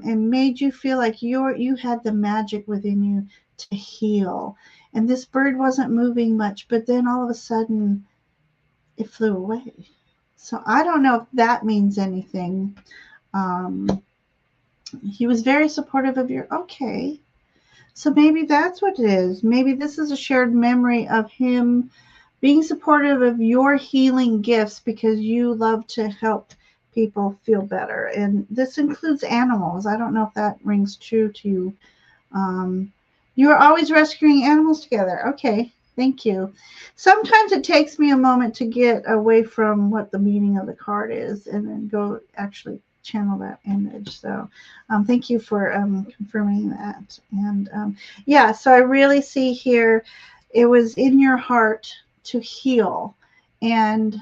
S2: and made you feel like you had the magic within you to heal. And this bird wasn't moving much, but then all of a sudden, it flew away. So I don't know if that means anything. He was very supportive of your, okay. So maybe that's what it is. Maybe this is a shared memory of him being supportive of your healing gifts because you love to help people feel better. And this includes animals. I don't know if that rings true to you. You are always rescuing animals together. Okay. Thank you. Sometimes it takes me a moment to get away from what the meaning of the card is and then go actually channel that image. So thank you for confirming that. And yeah, so I really see here it was in your heart to heal, and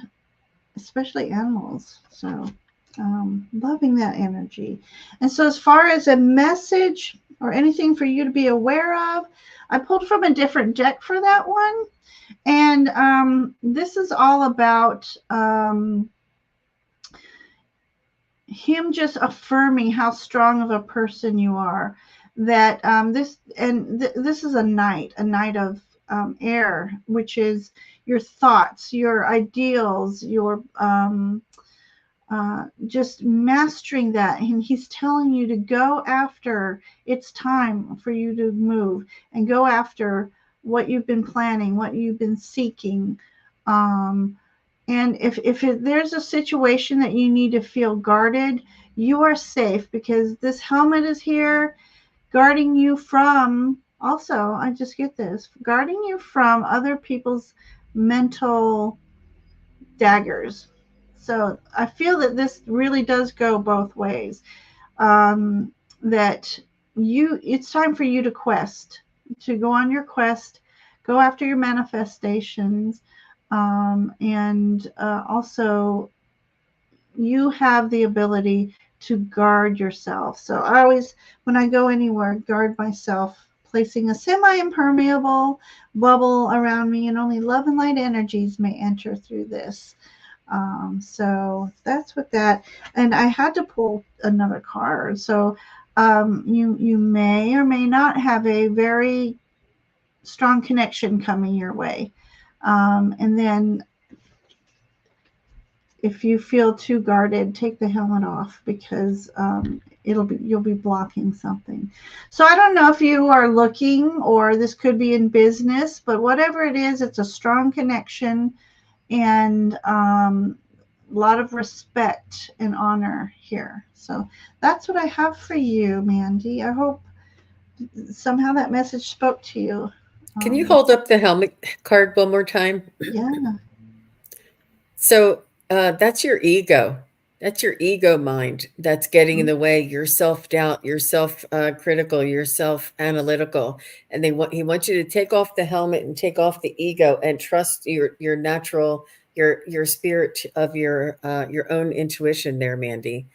S2: especially animals. So loving that energy. And so as far as a message or anything for you to be aware of, I pulled from a different deck for that one. And this is all about him just affirming how strong of a person you are. That this is a night of air, which is your thoughts, your ideals, your just mastering that. And he's telling you to go after, it's time for you to move and go after what you've been planning, what you've been seeking. And if there's a situation that you need to feel guarded, you are safe because this helmet is here guarding you from, also, I just get this, guarding you from other people's mental daggers. So I feel that this really does go both ways. That it's time for you to go on your quest, go after your manifestations, and also you have the ability to guard yourself. So I always, when I go anywhere, guard myself, placing a semi-impermeable bubble around me, and only love and light energies may enter through this. So that's what that, and I had to pull another card. So you may or may not have a very strong connection coming your way. And then if you feel too guarded, take the helmet off, because you'll be blocking something. So I don't know if you are looking, or this could be in business, but whatever it is, it's a strong connection, and a lot of respect and honor here. So that's what I have for you, Mandy. I hope somehow that message spoke to you.
S1: Can you hold up the helmet card one more time?
S2: Yeah.
S1: So that's your ego. That's your ego mind that's getting in the way. You're self-doubt, you're self-critical, you're self-analytical. And he wants you to take off the helmet and take off the ego and trust your natural, your spirit of your own intuition there, Mandy,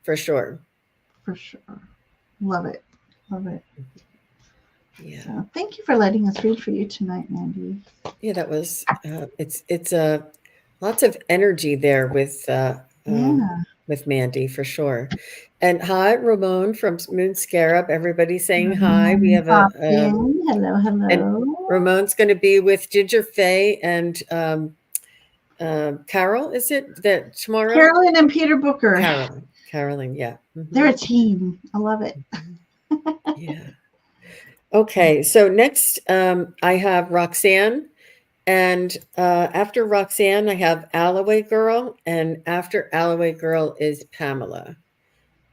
S1: for sure.
S2: For sure. Love it. Love it.
S1: Yeah.
S2: So thank you for letting us read for you tonight, Mandy.
S1: Yeah, that was it's lots of energy there with Mandy, for sure. And hi, Ramon from Moon Scarab. Everybody saying hi. We have
S2: hello, hello.
S1: And Ramon's going to be with gingerfae and Carol. Is it that tomorrow?
S2: Carolyn and Peter Booker.
S1: Carolyn, yeah.
S2: Mm-hmm. They're a team. I love it.
S1: Yeah. Okay, so next I have Roxanne. And after Roxanne, I have Alloway Girl. And after Alloway Girl is Pamela.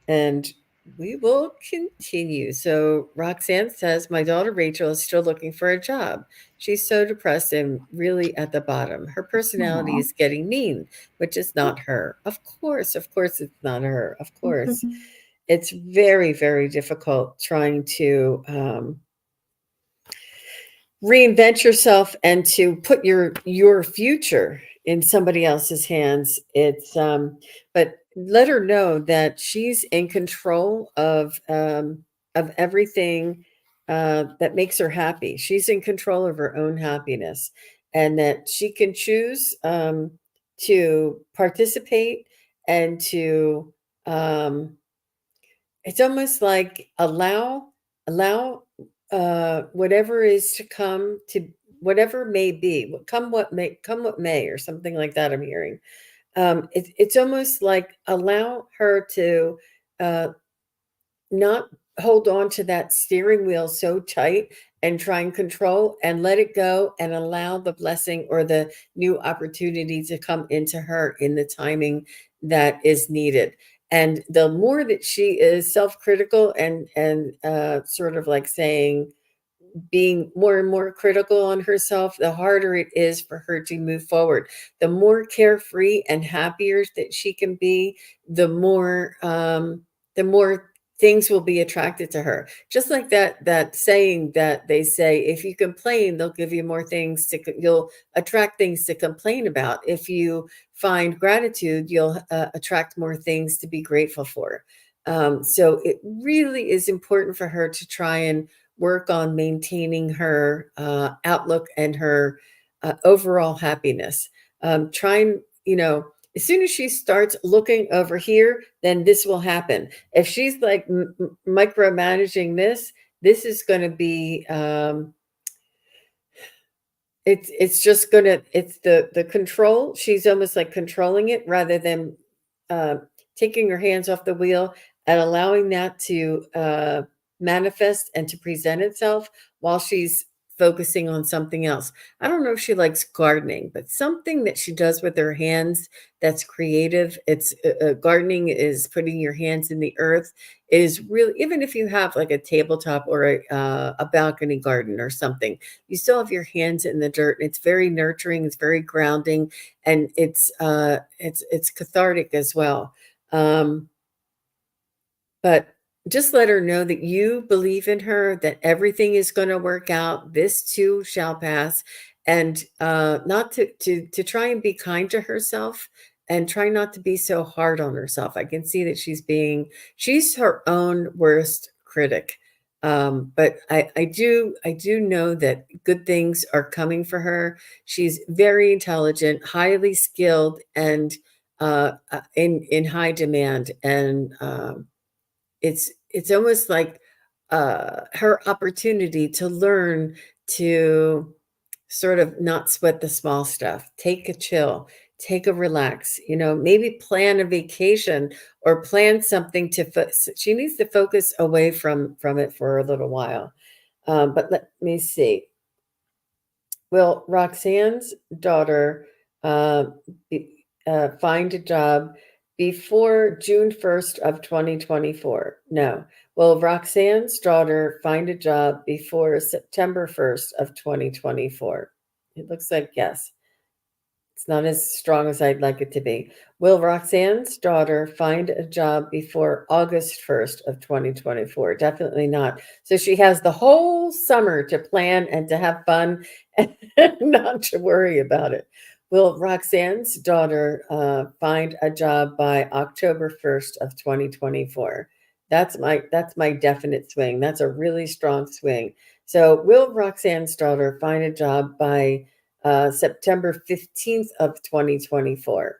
S1: And we will continue. So Roxanne says, my daughter Rachel is still looking for a job. She's so depressed and really at the bottom. Her personality is getting mean, which is not her. Of course, it's not her. Of course. It's very, very difficult trying to reinvent yourself and to put your future in somebody else's hands. It's but let her know that she's in control of everything that makes her happy. She's in control of her own happiness, and that she can choose to participate and to it's almost like allow whatever is to come, to whatever may be, come what may, or something like that. I'm hearing. It's almost like allow her to not hold on to that steering wheel so tight and try and control, and let it go and allow the blessing or the new opportunity to come into her in the timing that is needed. And the more that she is self-critical and sort of like saying, being more and more critical on herself, the harder it is for her to move forward. The more carefree and happier that she can be, the more things will be attracted to her. Just like that saying that they say, if you complain, they'll give you more things you'll attract things to complain about. If you find gratitude, you'll attract more things to be grateful for. So it really is important for her to try and work on maintaining her outlook and her overall happiness. Trying, as soon as she starts looking over here, then this will happen. If she's like micromanaging this is going to be it's just going to, it's the control. She's almost like controlling it rather than taking her hands off the wheel and allowing that to manifest and to present itself while she's focusing on something else. I don't know if she likes gardening, but something that she does with her hands that's creative. It's gardening is putting your hands in the earth. It is really, even if you have like a tabletop or a balcony garden or something, you still have your hands in the dirt. It's very nurturing. It's very grounding, and it's cathartic as well. But just let her know that you believe in her, that everything is going to work out. This too shall pass. And not to try and be kind to herself, and try not to be so hard on herself. I can see that she's her own worst critic. But I do know that good things are coming for her. She's very intelligent, highly skilled, and in high demand. And it's almost like her opportunity to learn to sort of not sweat the small stuff, take a chill, take a relax, maybe plan a vacation or plan something she needs to focus away from it for a little while. But let me see. Will Roxanne's daughter uh, find a job before June 1st of 2024? No. Will Roxanne's daughter find a job before September 1st of 2024? It looks like yes. It's not as strong as I'd like it to be. Will Roxanne's daughter find a job before August 1st of 2024? Definitely not. So she has the whole summer to plan and to have fun and not to worry about it. Will Roxanne's daughter find a job by October 1st of 2024? That's my definite swing. That's a really strong swing. So will Roxanne's daughter find a job by September 15th of 2024?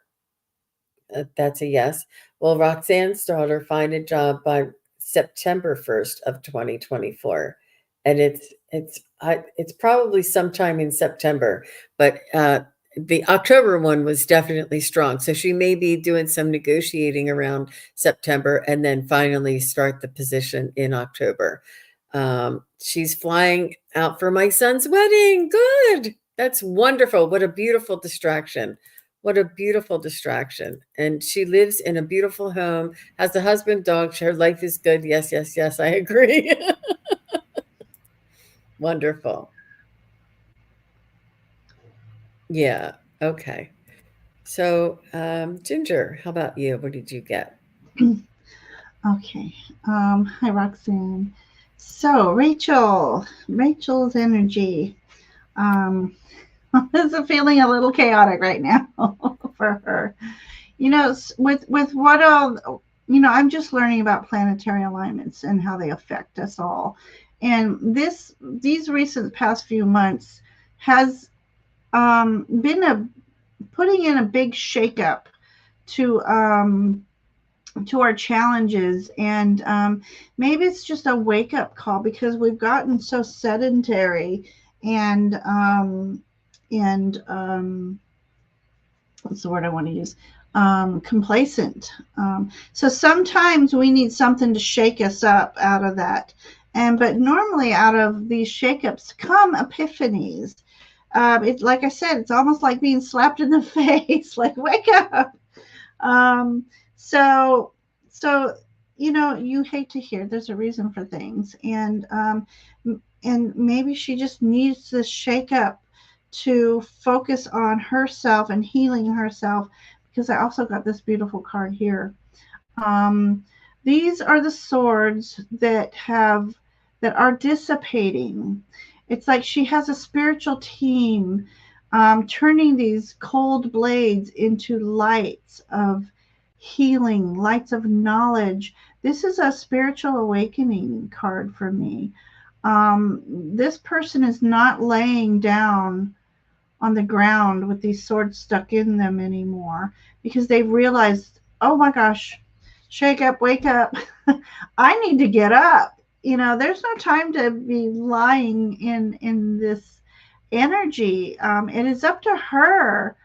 S1: That's a yes. Will Roxanne's daughter find a job by September 1st of 2024? And it's probably sometime in September, but the October one was definitely strong. So she may be doing some negotiating around September and then finally start the position in October. She's flying out for my son's wedding. Good. That's wonderful. What a beautiful distraction. What a beautiful distraction. And she lives in a beautiful home, has a husband, dog. Her life is good. Yes, yes, yes. I agree. Wonderful. Yeah. Okay. So, Ginger, how about you? What did you get?
S2: Okay. Hi, Roxanne. So, Rachel's energy. Um, is feeling a little chaotic right now for her. With what all, I'm just learning about planetary alignments and how they affect us all. And these recent past few months has been putting in a big shakeup to our challenges, and maybe it's just a wake up call because we've gotten so sedentary and what's the word I want to use? Complacent. So sometimes we need something to shake us up out of that. But normally out of these shakeups come epiphanies. It's like I said, it's almost like being slapped in the face, like wake up. Um, so, so you hate to hear there's a reason for things, and maybe she just needs this shake up to focus on herself and healing herself. Because I also got this beautiful card here. Um, these are the swords that are dissipating. It's like she has a spiritual team turning these cold blades into lights of healing, lights of knowledge. This is a spiritual awakening card for me. This person is not laying down on the ground with these swords stuck in them anymore because they've realized, oh my gosh, shake up, wake up. I need to get up. There's no time to be lying in this energy. It is up to her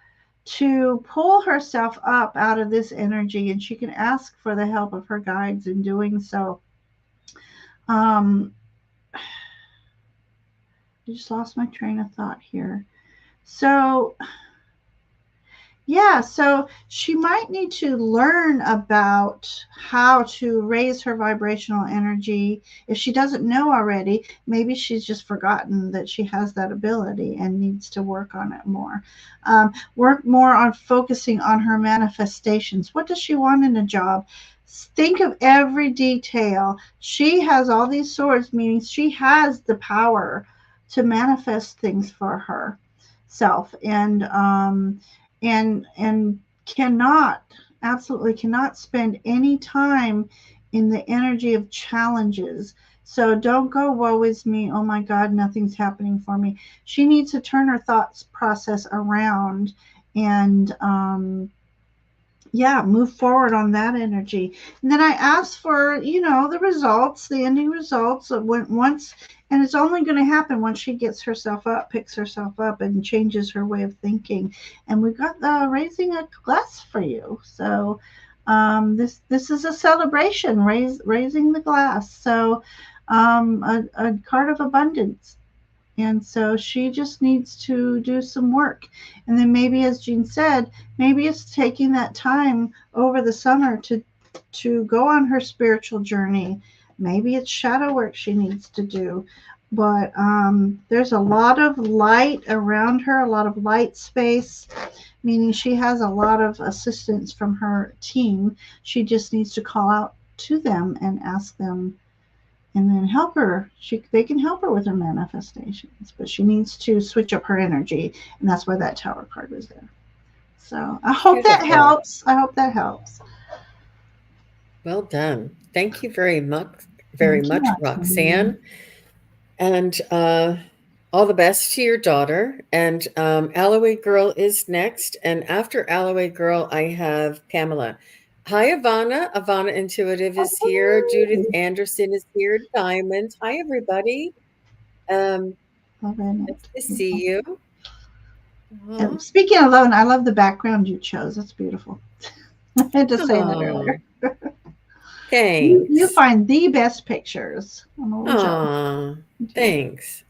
S2: to pull herself up out of this energy, and she can ask for the help of her guides in doing so. I just lost my train of thought here. So she might need to learn about how to raise her vibrational energy. If she doesn't know already, maybe she's just forgotten that she has that ability and needs to work on it more. Work more on focusing on her manifestations. What does she want in a job? Think of every detail. She has all these swords, meaning she has the power to manifest things for herself, and absolutely cannot spend any time in the energy of challenges. So don't go, woe is me, oh my God, nothing's happening for me. She needs to turn her thoughts process around and yeah, move forward on that energy. And then I asked for, the results, the ending results of once, and it's only going to happen once she gets herself up, picks herself up, and changes her way of thinking. And we got the raising a glass for you. So this is a celebration, raising the glass. So a card of abundance. And so she just needs to do some work. And then maybe, as Jean said, maybe it's taking that time over the summer to go on her spiritual journey. Maybe it's shadow work she needs to do. But there's a lot of light around her, a lot of light space, meaning she has a lot of assistance from her team. She just needs to call out to them and ask them, and then help her. They can help her with her manifestations, but she needs to switch up her energy, and that's why that Tower card was there. So I hope that
S1: Beautiful.
S2: helps. I hope that helps.
S1: Well done. Thank you very
S2: Thank you,
S1: much,
S2: Roxanne.
S1: Roxanne. And all the best to your daughter. And Alloway Girl is next. And after Alloway Girl, I have Pamela. Hi, Ivana. Ivana Intuitive is here. Judith
S2: Oh,
S1: Anderson is here. Diamond. Hi, everybody. Um,
S2: love it.
S1: nice to see you.
S2: And
S1: Aw.
S2: speaking of love, I love the background you chose. That's beautiful. I had to say that
S1: Aw,
S2: earlier. You
S1: thanks.
S2: find the best pictures. I'm a little jealous.
S1: Aw,
S2: Me too.
S1: thanks.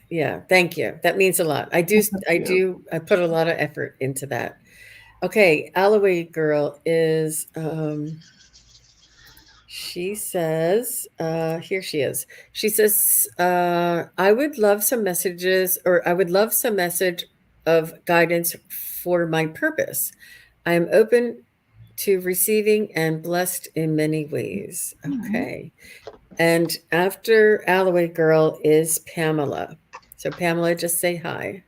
S1: Yeah, thank you. That means a lot.
S2: That's so beautiful.
S1: I put a lot of effort into that. Okay, Alloway Girl is, she says, here she is. She says, I would love some messages, or I would love some message of guidance for my purpose. I am open to receiving and blessed in many ways.
S2: Mhm.
S1: Okay. And after Alloway Girl is Pamela. So, Pamela, just say hi.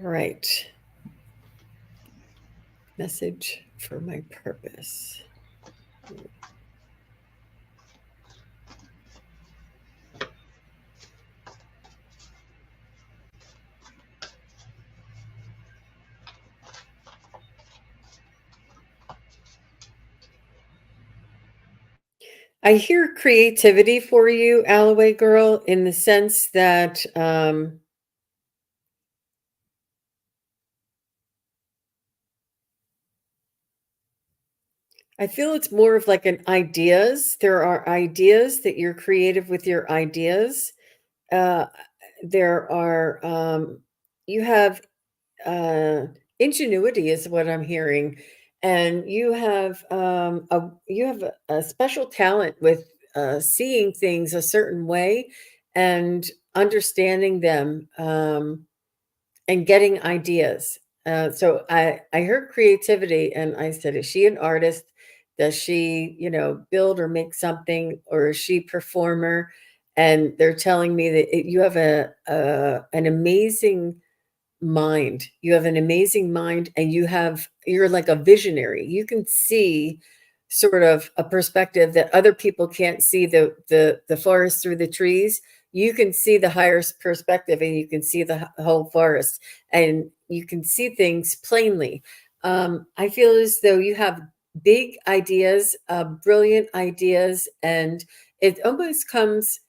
S1: All right. Message for my purpose. I hear creativity for you, Alloway Girl, in the sense that I feel it's more of like an ideas. There are ideas that you're creative with your ideas. Uh, there are, you have uh, ingenuity is what I'm hearing, and you have a special talent with seeing things a certain way and understanding them, and getting ideas. So I heard creativity, and I said, is she an artist? Does she, build or make something, or is she performer? And they're telling me that you have an amazing mind. You have an amazing mind, and you're like a visionary. You can see sort of a perspective that other people can't see, the forest through the trees. You can see the higher perspective, and you can see the whole forest, and you can see things plainly. I feel as though you have big ideas, brilliant ideas, and it almost comes,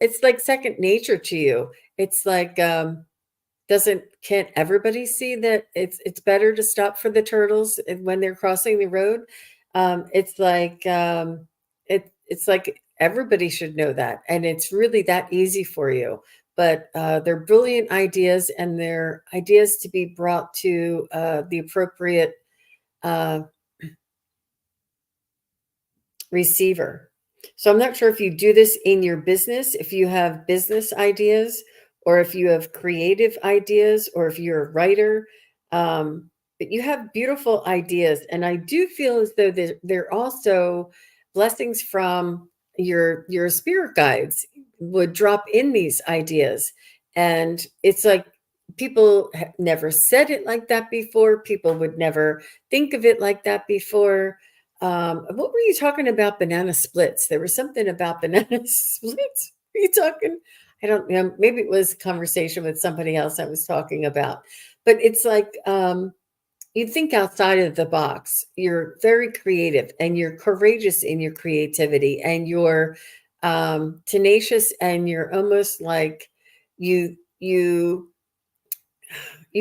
S1: it's like second nature to you. It's like, doesn't can't everybody see that it's better to stop for the turtles when they're crossing the road? It's like, it's like everybody should know that, and it's really that easy for you. But they're brilliant ideas, and they're ideas to be brought to the appropriate uh, receiver. So I'm not sure if you do this in your business, if you have business ideas, or if you have creative ideas, or if you're a writer. But you have beautiful ideas. And I do feel as though they're also blessings from your spirit guides would drop in these ideas. And it's like people have never said it like that before. People would never think of it like that before. What were you talking about? Banana splits. There was something about banana splits. Were you talking? I don't know, maybe it was a conversation with somebody else I was talking about, but it's like, you think outside of the box. You're very creative and you're courageous in your creativity and you're tenacious and you're almost like you you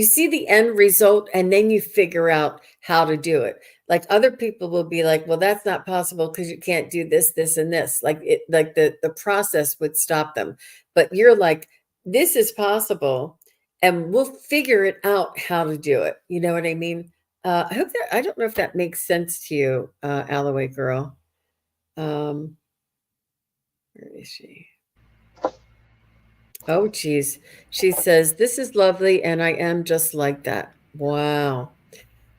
S1: see the end result and then you figure out how to do it. Like other people will be like, well, that's not possible because you can't do this, this, and this. Like it, like the process would stop them. But you're like, this is possible, and we'll figure it out how to do it. You know what I mean? I hope that I don't know if that makes sense to you, Alloway girl. Um, where is she? Oh, geez. She says, this is lovely, and I am just like that. Wow.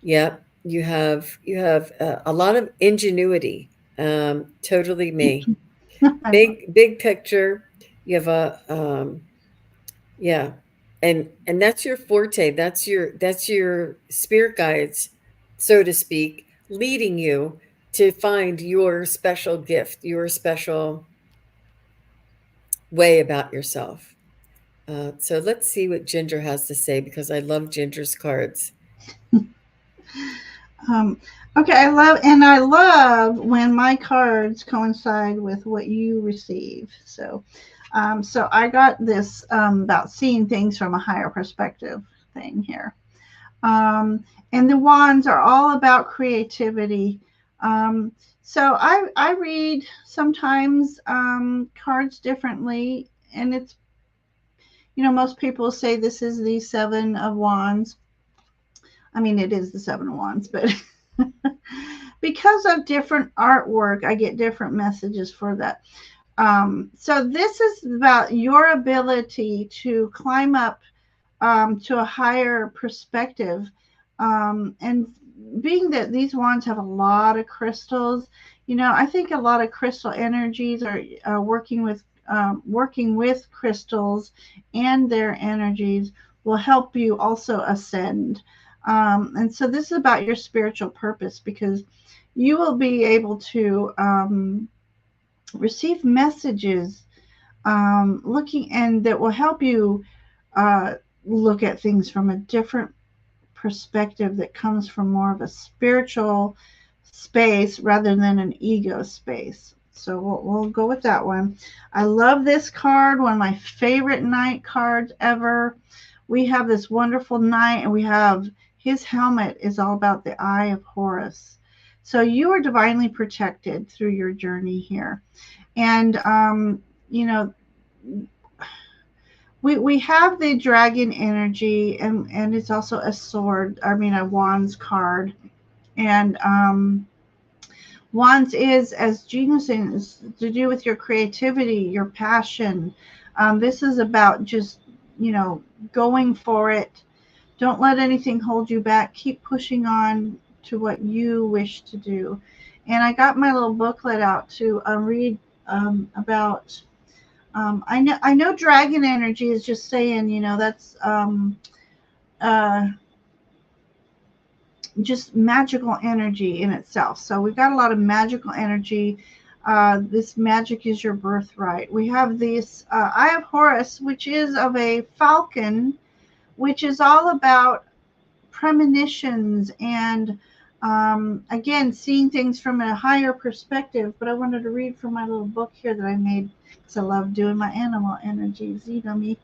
S1: Yep, you have a lot of ingenuity. Totally me.
S2: I love.
S1: Big picture. You have a yeah, and that's your forte. That's your spirit guides, so to speak, leading you to find your special gift, your special way about yourself. So let's see what Ginger has to say because I love Ginger's cards.
S2: Um, okay, I love when my cards coincide with what you receive. So I got this about seeing things from a higher perspective thing here. And the wands are all about creativity. So I read sometimes cards differently, and it's, most people say this is the Seven of Wands. I mean, it is the Seven of Wands, but because of different artwork, I get different messages for that. So this is about your ability to climb up to a higher perspective. And being that these wands have a lot of crystals, I think a lot of crystal energies are working with crystals, and their energies will help you also ascend. And so this is about your spiritual purpose, because you will be able to receive messages looking, and that will help you uh, look at things from a different perspective that comes from more of a spiritual space rather than an ego space. So we'll go with that one. I love this card, one of my favorite knight cards ever. We have this wonderful knight, and we have his helmet is all about the Eye of Horus. So you are divinely protected through your journey here. And, you know, we have the dragon energy, and it's also a sword, I mean, a wands card. And wands is, as Jean was saying, is to do with your creativity, your passion. This is about just, going for it. Don't let anything hold you back. Keep pushing on to what you wish to do. And I got my little booklet out to read about. I know dragon energy is just saying, that's uh, just magical energy in itself. So we've got a lot of magical energy. This magic is your birthright. We have this Eye of Horus, which is of a falcon, which is all about premonitions and, again, seeing things from a higher perspective. But I wanted to read from my little book here that I made, because I love doing my animal energies. You know me.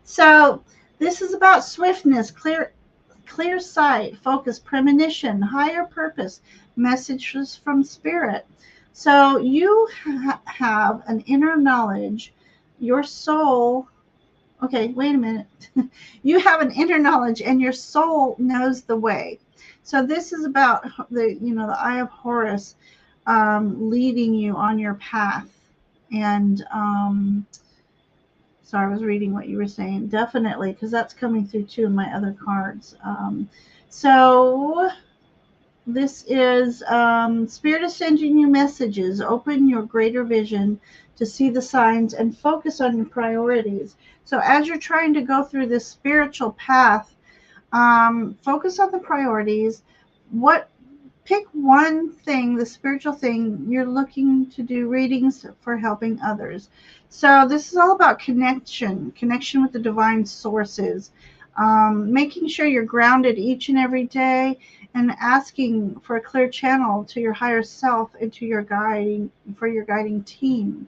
S2: So this is about swiftness, clear sight, focus, premonition, higher purpose, messages from spirit. So you have an inner knowledge. Your soul. Okay, wait a minute. You have an inner knowledge, and your soul knows the way. So this is about the Eye of Horus leading you on your path. And so I was reading what you were saying, definitely, because that's coming through too in my other cards. So this is Spirit is sending you messages. Open your greater vision to see the signs and focus on your priorities. So as you're trying to go through this spiritual path, focus on the priorities. What pick one thing, the spiritual thing you're looking to do readings for helping others. So this is all about connection with the divine sources, making sure you're grounded each and every day, and asking for a clear channel to your higher self and to your guiding team,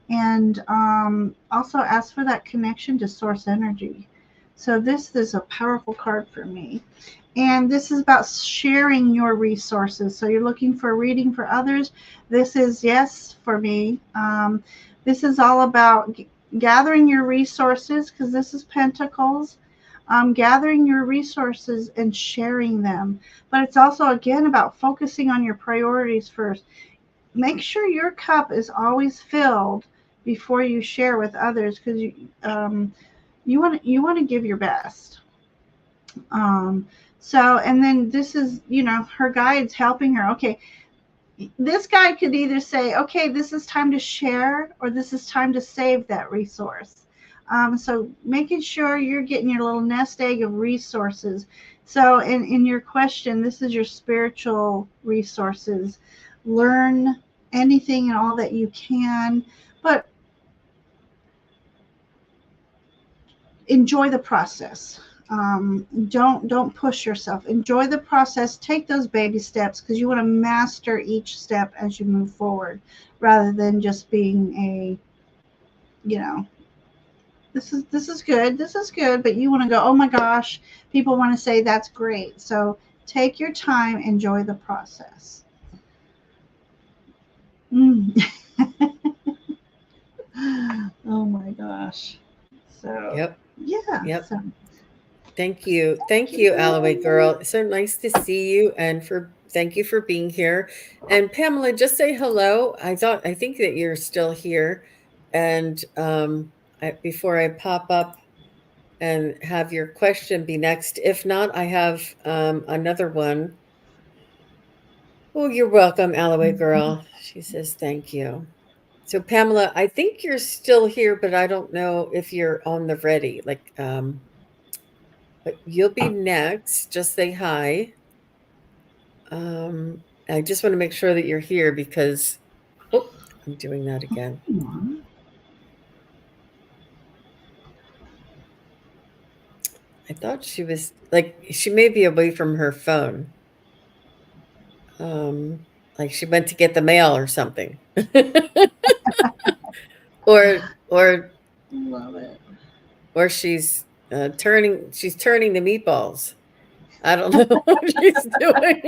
S2: and also ask for that connection to source energy. So this is a powerful card for me. And this is about sharing your resources. So you're looking for a reading for others. This is yes for me. This is all about gathering your resources, because this is Pentacles. Gathering your resources and sharing them. But it's also, again, about focusing on your priorities first. Make sure your cup is always filled before you share with others, because you want to give your best. So, and then this is, her guides helping her. Okay, this guide could either say, okay, this is time to share, or this is time to save that resource. So making sure you're getting your little nest egg of resources. So in your question, this is your spiritual resources. Learn anything and all that you can, but enjoy the process. Don't push yourself. Enjoy the process. Take those baby steps, because you want to master each step as you move forward, rather than just being you know, this is good. This is good, but you want to go, oh my gosh, people want to say that's great. So take your time. Enjoy the process. Mm. Oh my gosh. So
S1: Yep.
S2: yeah.
S1: Yep.
S2: So
S1: Thank you. Thank you, Alloway girl. So nice to see you, and thank you for being here. And Pamela, just say hello. I think that you're still here. And before I pop up and have your question be next. If not, I have another one. Oh, you're welcome, Alloway girl. She says thank you. So Pamela, I think you're still here, but I don't know if you're on the ready. But you'll be next. Just say hi. I just want to make sure that you're here because I'm doing that again. I thought she was she may be away from her phone. Like she went to get the mail or something. or
S2: love it.
S1: or she's turning the meatballs. I don't know what she's doing.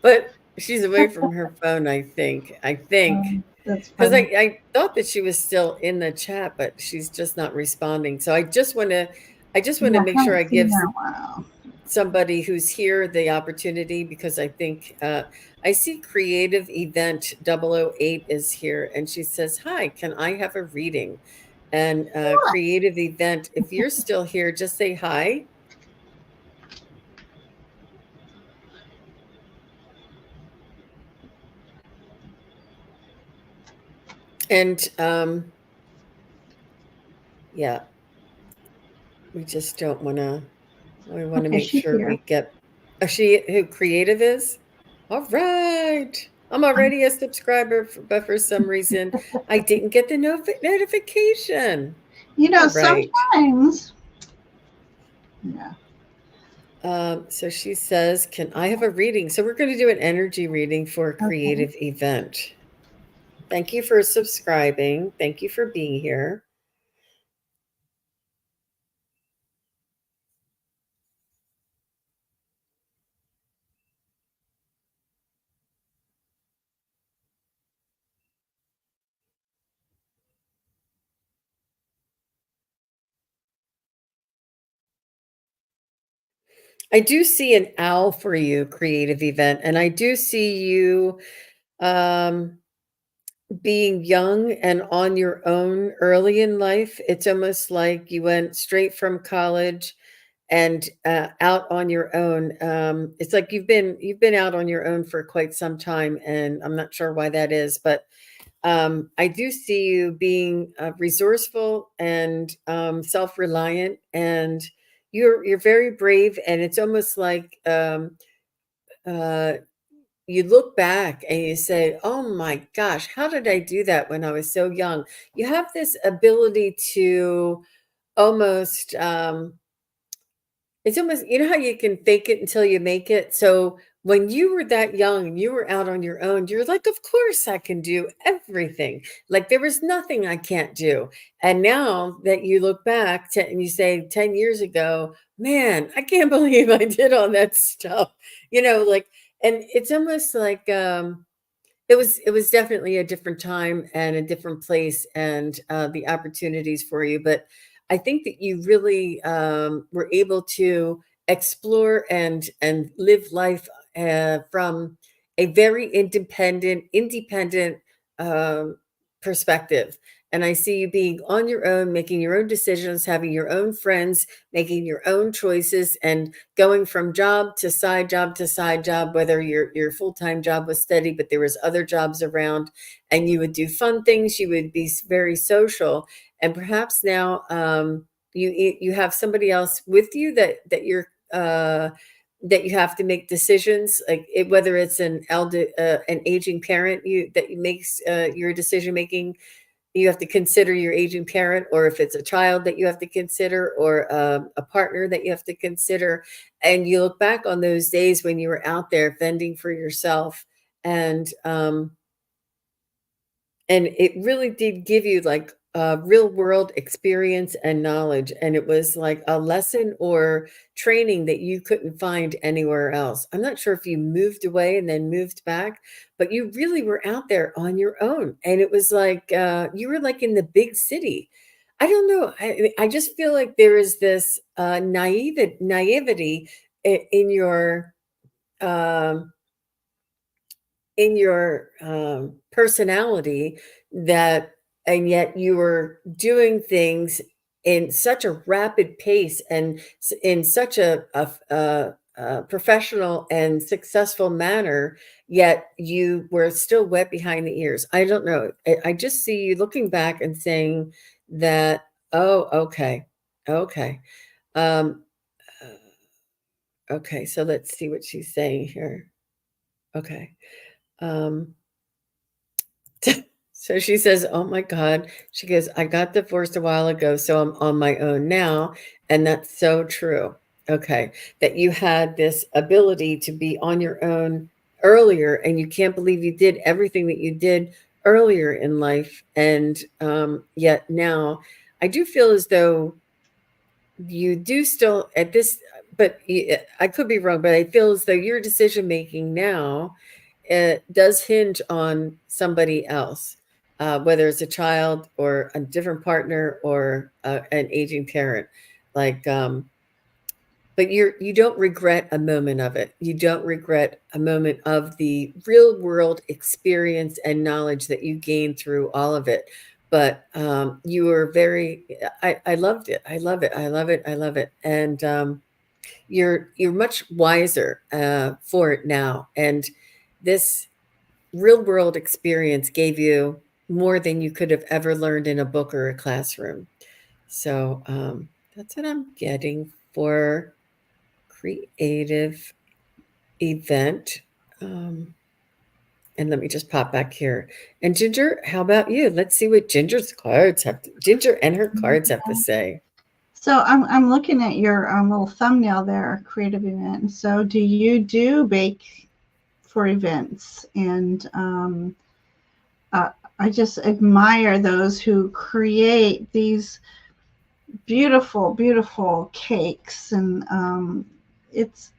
S1: But she's away from her phone, I think.
S2: That's
S1: Because
S2: funny.
S1: I thought that she was still in the chat, but she's just not responding. So I just want to
S2: Yeah, I
S1: make sure
S2: haven't
S1: I
S2: seen
S1: give
S2: her in a while.
S1: somebody who's here the opportunity, because I think I see creative event 008 is here, and she says, hi, can I have a reading? And creative event, if you're still here, just say hi. And yeah, we just don't want to. We want to
S2: Okay,
S1: make
S2: she's
S1: sure
S2: here.
S1: we get. Is she who creative is? All right. I'm already a subscriber, but for some reason I didn't get the notification. All right.
S2: Sometimes. Yeah.
S1: So she says, can I have a reading? So we're going to do an energy reading for a
S2: Okay.
S1: creative event. Thank you for subscribing. Thank you for being here. I do see an owl for you, creative event, and I do see you um, being young and on your own early in life. It's almost like you went straight from college and out on your own. It's like you've been out on your own for quite some time, and I'm not sure why that is, but I do see you being resourceful and self-reliant, and you're very brave. And it's almost like uh, you look back and you say, oh my gosh, how did I do that when I was so young? You have this ability to almost, it's almost, you know how you can fake it until you make it? So when you were that young and you were out on your own, you're like, of course I can do everything. Like there was nothing I can't do. And now that you look back and you say 10 years ago, man, I can't believe I did all that stuff. Like, and it's almost like, it was definitely a different time and a different place, and the opportunities for you. But I think that you really were able to explore and live life from a very independent um, perspective. And I see you being on your own, making your own decisions, having your own friends, making your own choices, and going from job to side job to side job, whether your full-time job was steady, but there was other jobs around, and you would do fun things, you would be very social. And perhaps now you have somebody else with you that you have to make decisions, like whether it's an aging parent that makes your decision making. You have to consider your aging parent, or if it's a child that you have to consider, or a partner that you have to consider. And you look back on those days when you were out there fending for yourself, and and it really did give you like a real world experience and knowledge. And it was like a lesson or training that you couldn't find anywhere else. I'm not sure if you moved away and then moved back, but you really were out there on your own. And it was like you were like in the big city. I don't know. I just feel like there is this naivety in your um, personality, that, and yet you were doing things in such a rapid pace and in such a professional and successful manner, yet you were still wet behind the ears. I don't know. I just see you looking back and saying that, oh, okay, okay. um okay, so let's see what she's saying here. Okay. um So she says, "Oh my God." She goes, "I got divorced a while ago, so I'm on my own now." And that's so true. Okay. That you had this ability to be on your own earlier, and you can't believe you did everything that you did earlier in life. And yet now, I do feel as though you do still at this, but I could be wrong, but I feel as though your decision making now does hinge on somebody else, whether it's a child or a different partner or an aging parent. Like, but you don't regret a moment of it. You don't regret a moment of the real world experience and knowledge that you gained through all of it. But you were very. I loved it. I love it. I love it. I love it. And you're much wiser for it now. And this real world experience gave you more than you could have ever learned in a book or a classroom. So that's what I'm getting for creative event. And let me just pop back here. And Ginger, how about you? Let's see what Ginger and her cards have to say.
S2: So I'm looking at your little thumbnail there, creative event. So do you do bake for events? And I just admire those who create these beautiful, beautiful cakes, and it's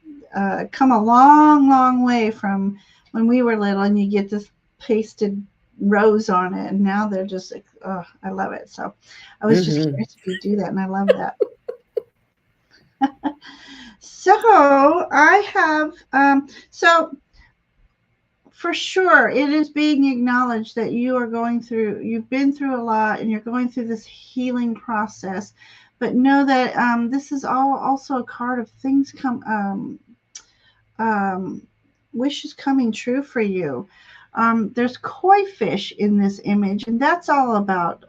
S2: come a long, long way from when we were little, and you get this pasted rose on it, and now they're just, oh, I love it. So I was just
S1: Hmm.
S2: curious if you do that, and I love that. So I have, so for sure, it is being acknowledged that you've been through a lot, and you're going through this healing process. But know that this is also a card of things wishes coming true for you. There's koi fish in this image, and that's all about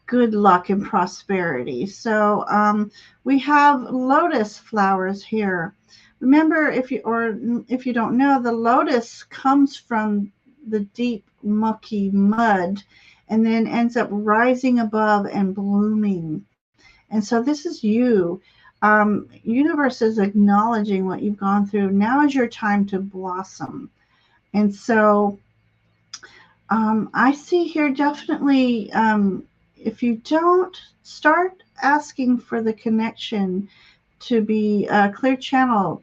S2: good luck and prosperity. So we have lotus flowers here. Remember, if you don't know, the lotus comes from the deep mucky mud and then ends up rising above and blooming. And so this is you. Universe is acknowledging what you've gone through. Now is your time to blossom. And so I see here definitely, if you don't start asking for the connection to be a clear channel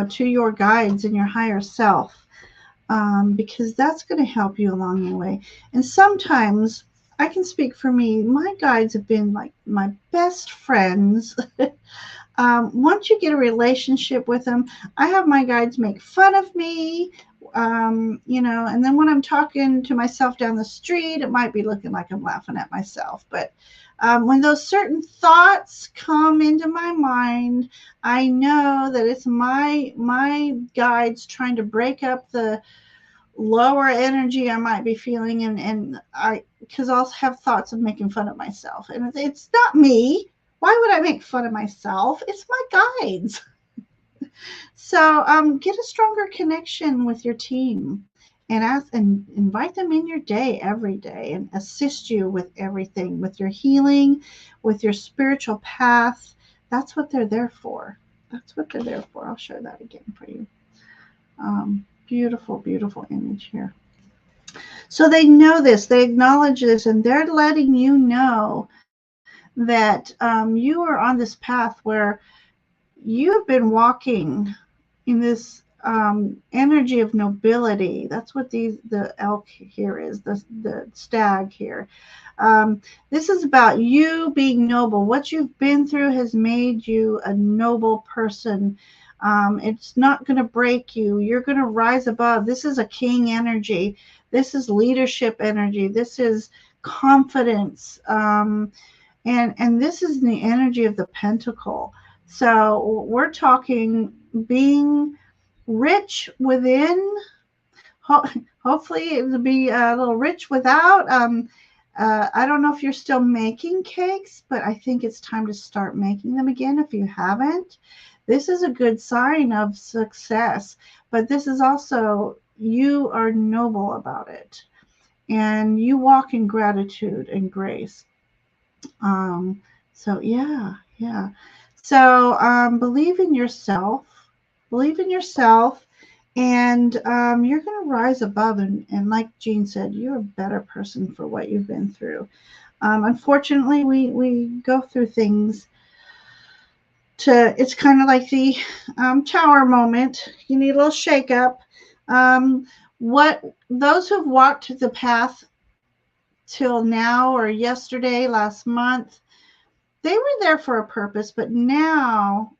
S2: to your guides and your higher self, because that's going to help you along the way. And sometimes I can speak for me, my guides have been like my best friends. Once you get a relationship with them, I have my guides make fun of me, and then when I'm talking to myself down the street, it might be looking like I'm laughing at myself. But when those certain thoughts come into my mind, I know that it's my guides trying to break up the lower energy I might be feeling, and I because I'll have thoughts of making fun of myself, and it's not me. Why would I make fun of myself? It's my guides. So get a stronger connection with your team and ask and invite them in your day every day and assist you with everything, with your healing, with your spiritual path. That's what they're there for. That's what they're there for. I'll show that again for you. Beautiful, beautiful image here. So they know this, they acknowledge this, and they're letting you know that you are on this path where you've been walking in this energy of nobility. That's what the elk here is, the stag here. This is about you being noble. What you've been through has made you a noble person. It's not going to break you. You're going to rise above. This is a king energy. This is leadership energy. This is confidence. And this is the energy of the pentacle. So we're talking being rich within. Hopefully it'll be a little rich without. I don't know if you're still making cakes, but I think it's time to start making them again if you haven't. This is a good sign of success, but this is also you are noble about it, and you walk in gratitude and grace. So yeah. So believe in yourself, and you're going to rise above. And like Jean said, you're a better person for what you've been through. Unfortunately, we go through things. It's kind of like the tower moment. You need a little shake up. What those who've walked the path till now or yesterday, last month, they were there for a purpose, but now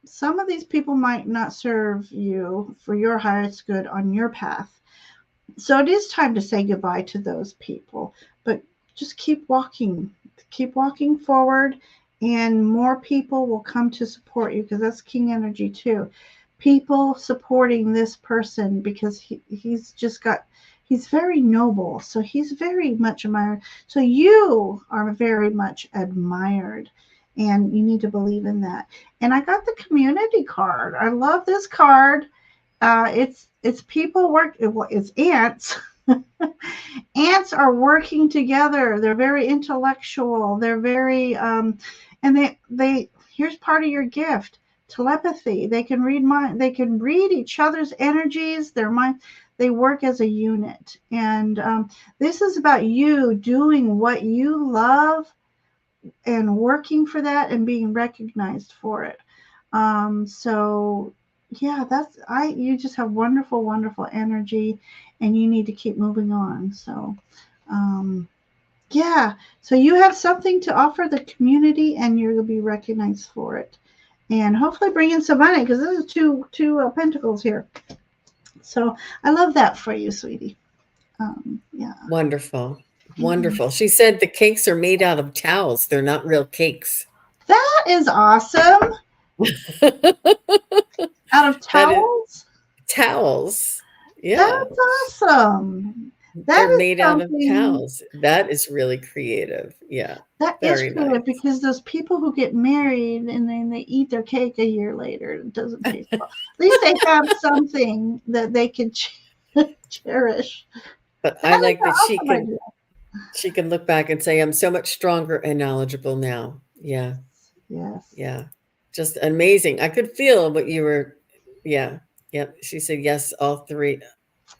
S2: some of these people might not serve you for your highest good on your path. So it is time to say goodbye to those people, but just keep walking forward, and more people will come to support you, because that's king energy too. People supporting this person because he's very noble. So he's very much admired. So you are very much admired, and you need to believe in that. And I got the community card. I love this card. It's people work. It's ants. Ants are working together. They're very intellectual. They're very and they here's part of your gift: telepathy. They can read mind. They can read each other's energies. Their mind. They work as a unit, and this is about you doing what you love and working for that and being recognized for it. So yeah, you just have wonderful, wonderful energy, and you need to keep moving on. So yeah, so you have something to offer the community, and you're going to be recognized for it, and hopefully bring in some money, because this is two pentacles here. So I love that for you, sweetie. Yeah.
S1: Wonderful. Wonderful. She said the cakes are made out of towels. They're not real cakes.
S2: That is awesome. Out of towels?
S1: Towels. Yeah.
S2: That's awesome. That
S1: They're
S2: is
S1: made out of
S2: something
S1: cows. That is really creative. Yeah,
S2: that is
S1: very
S2: creative
S1: nice.
S2: because those people who get married and then they eat their cake a year later, it doesn't taste well. At least they have something that they can cherish.
S1: But
S2: That
S1: I
S2: is
S1: like
S2: an
S1: that
S2: awesome idea.
S1: she can look back and say, I'm so much stronger and knowledgeable now. Yeah,
S2: Yes.
S1: yeah. Just amazing. I could feel what you were, yeah, yeah. She said yes, all three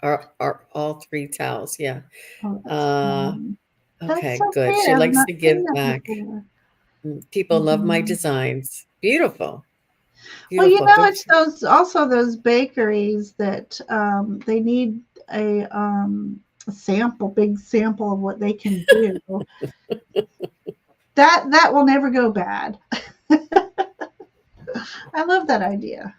S1: are all three towels. Yeah.
S2: Oh, that's
S1: Uh
S2: fun. That's
S1: okay,
S2: so
S1: good. She
S2: creative. I've
S1: likes
S2: not
S1: to
S2: seen
S1: give
S2: that
S1: back.
S2: before.
S1: People love my
S2: Mhm.
S1: designs. Beautiful.
S2: Well,
S1: Beautiful. Go
S2: it's those bakeries that they need a sample, big sample of what they can do. That will never go bad. I love that idea.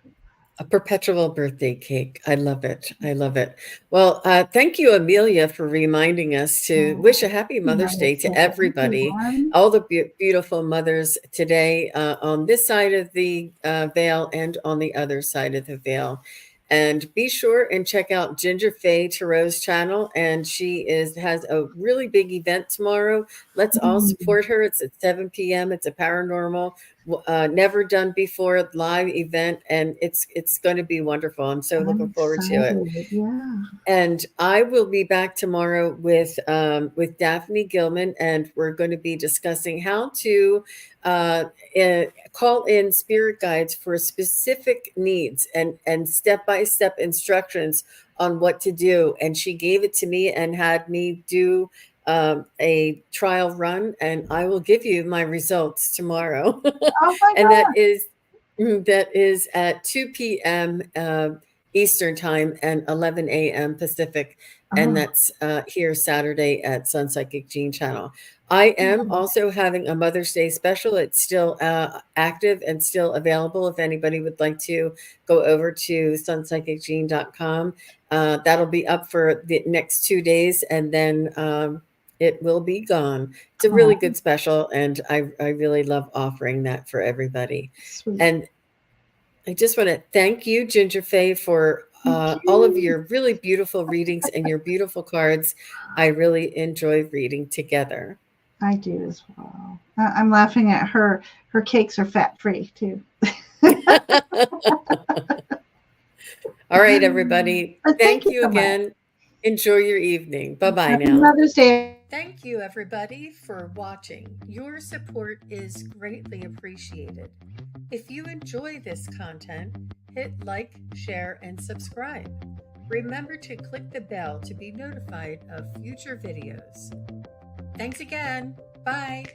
S1: a perpetual birthday cake. I love it. I love it. Well, thank you, Amelia, for reminding us to wish a happy Mother's Day to
S2: Melissa,
S1: everybody,
S2: everyone.
S1: all the beautiful mothers today on this side of the veil and on the other side of the veil. And be sure and check out Ginger Fae Tarot's channel. And she has a really big event tomorrow. Let's all
S2: Mm,
S1: support her. It's at 7 p.m. It's a paranormal never done before live event, and it's going to be wonderful. I'm so
S2: I'm
S1: looking forward to it.
S2: excited. Yeah.
S1: And I will be back tomorrow with Daphne Gilman, and we're going to be discussing how to uh, call in spirit guides for specific needs and step by step instructions on what to do. And she gave it to me and had me do a trial run, and I will give you my results tomorrow.
S2: Oh my
S1: And
S2: God.
S1: that is at 2 p.m. Eastern time and 11 a.m. Pacific. And
S2: Oh,
S1: that's here Saturday at SunPsychic Jean channel. I am also having a Mother's Day special. It's still active and still available if anybody would like to go over to sunpsychicjean.com. That'll be up for the next 2 days, and then it will be gone. It's a really
S2: oh,
S1: good special, and I really love offering that for everybody.
S2: sweet.
S1: And I just want to thank you, Ginger Fae, for
S2: Thank
S1: all of
S2: you.
S1: your really beautiful readings and your beautiful cards. I really enjoy reading together.
S2: I do as well. I'm laughing at her. Her cakes are fat free too.
S1: All right, everybody.
S2: But thank
S1: Thank
S2: you
S1: you
S2: so much.
S1: again. Enjoy your evening. Bye bye
S2: Happy
S1: now.
S2: Mother's Day.
S1: Thank you, everybody, for watching. Your support is greatly appreciated. If you enjoy this content, hit like, share, and subscribe. Remember to click the bell to be notified of future videos. Thanks again. Bye.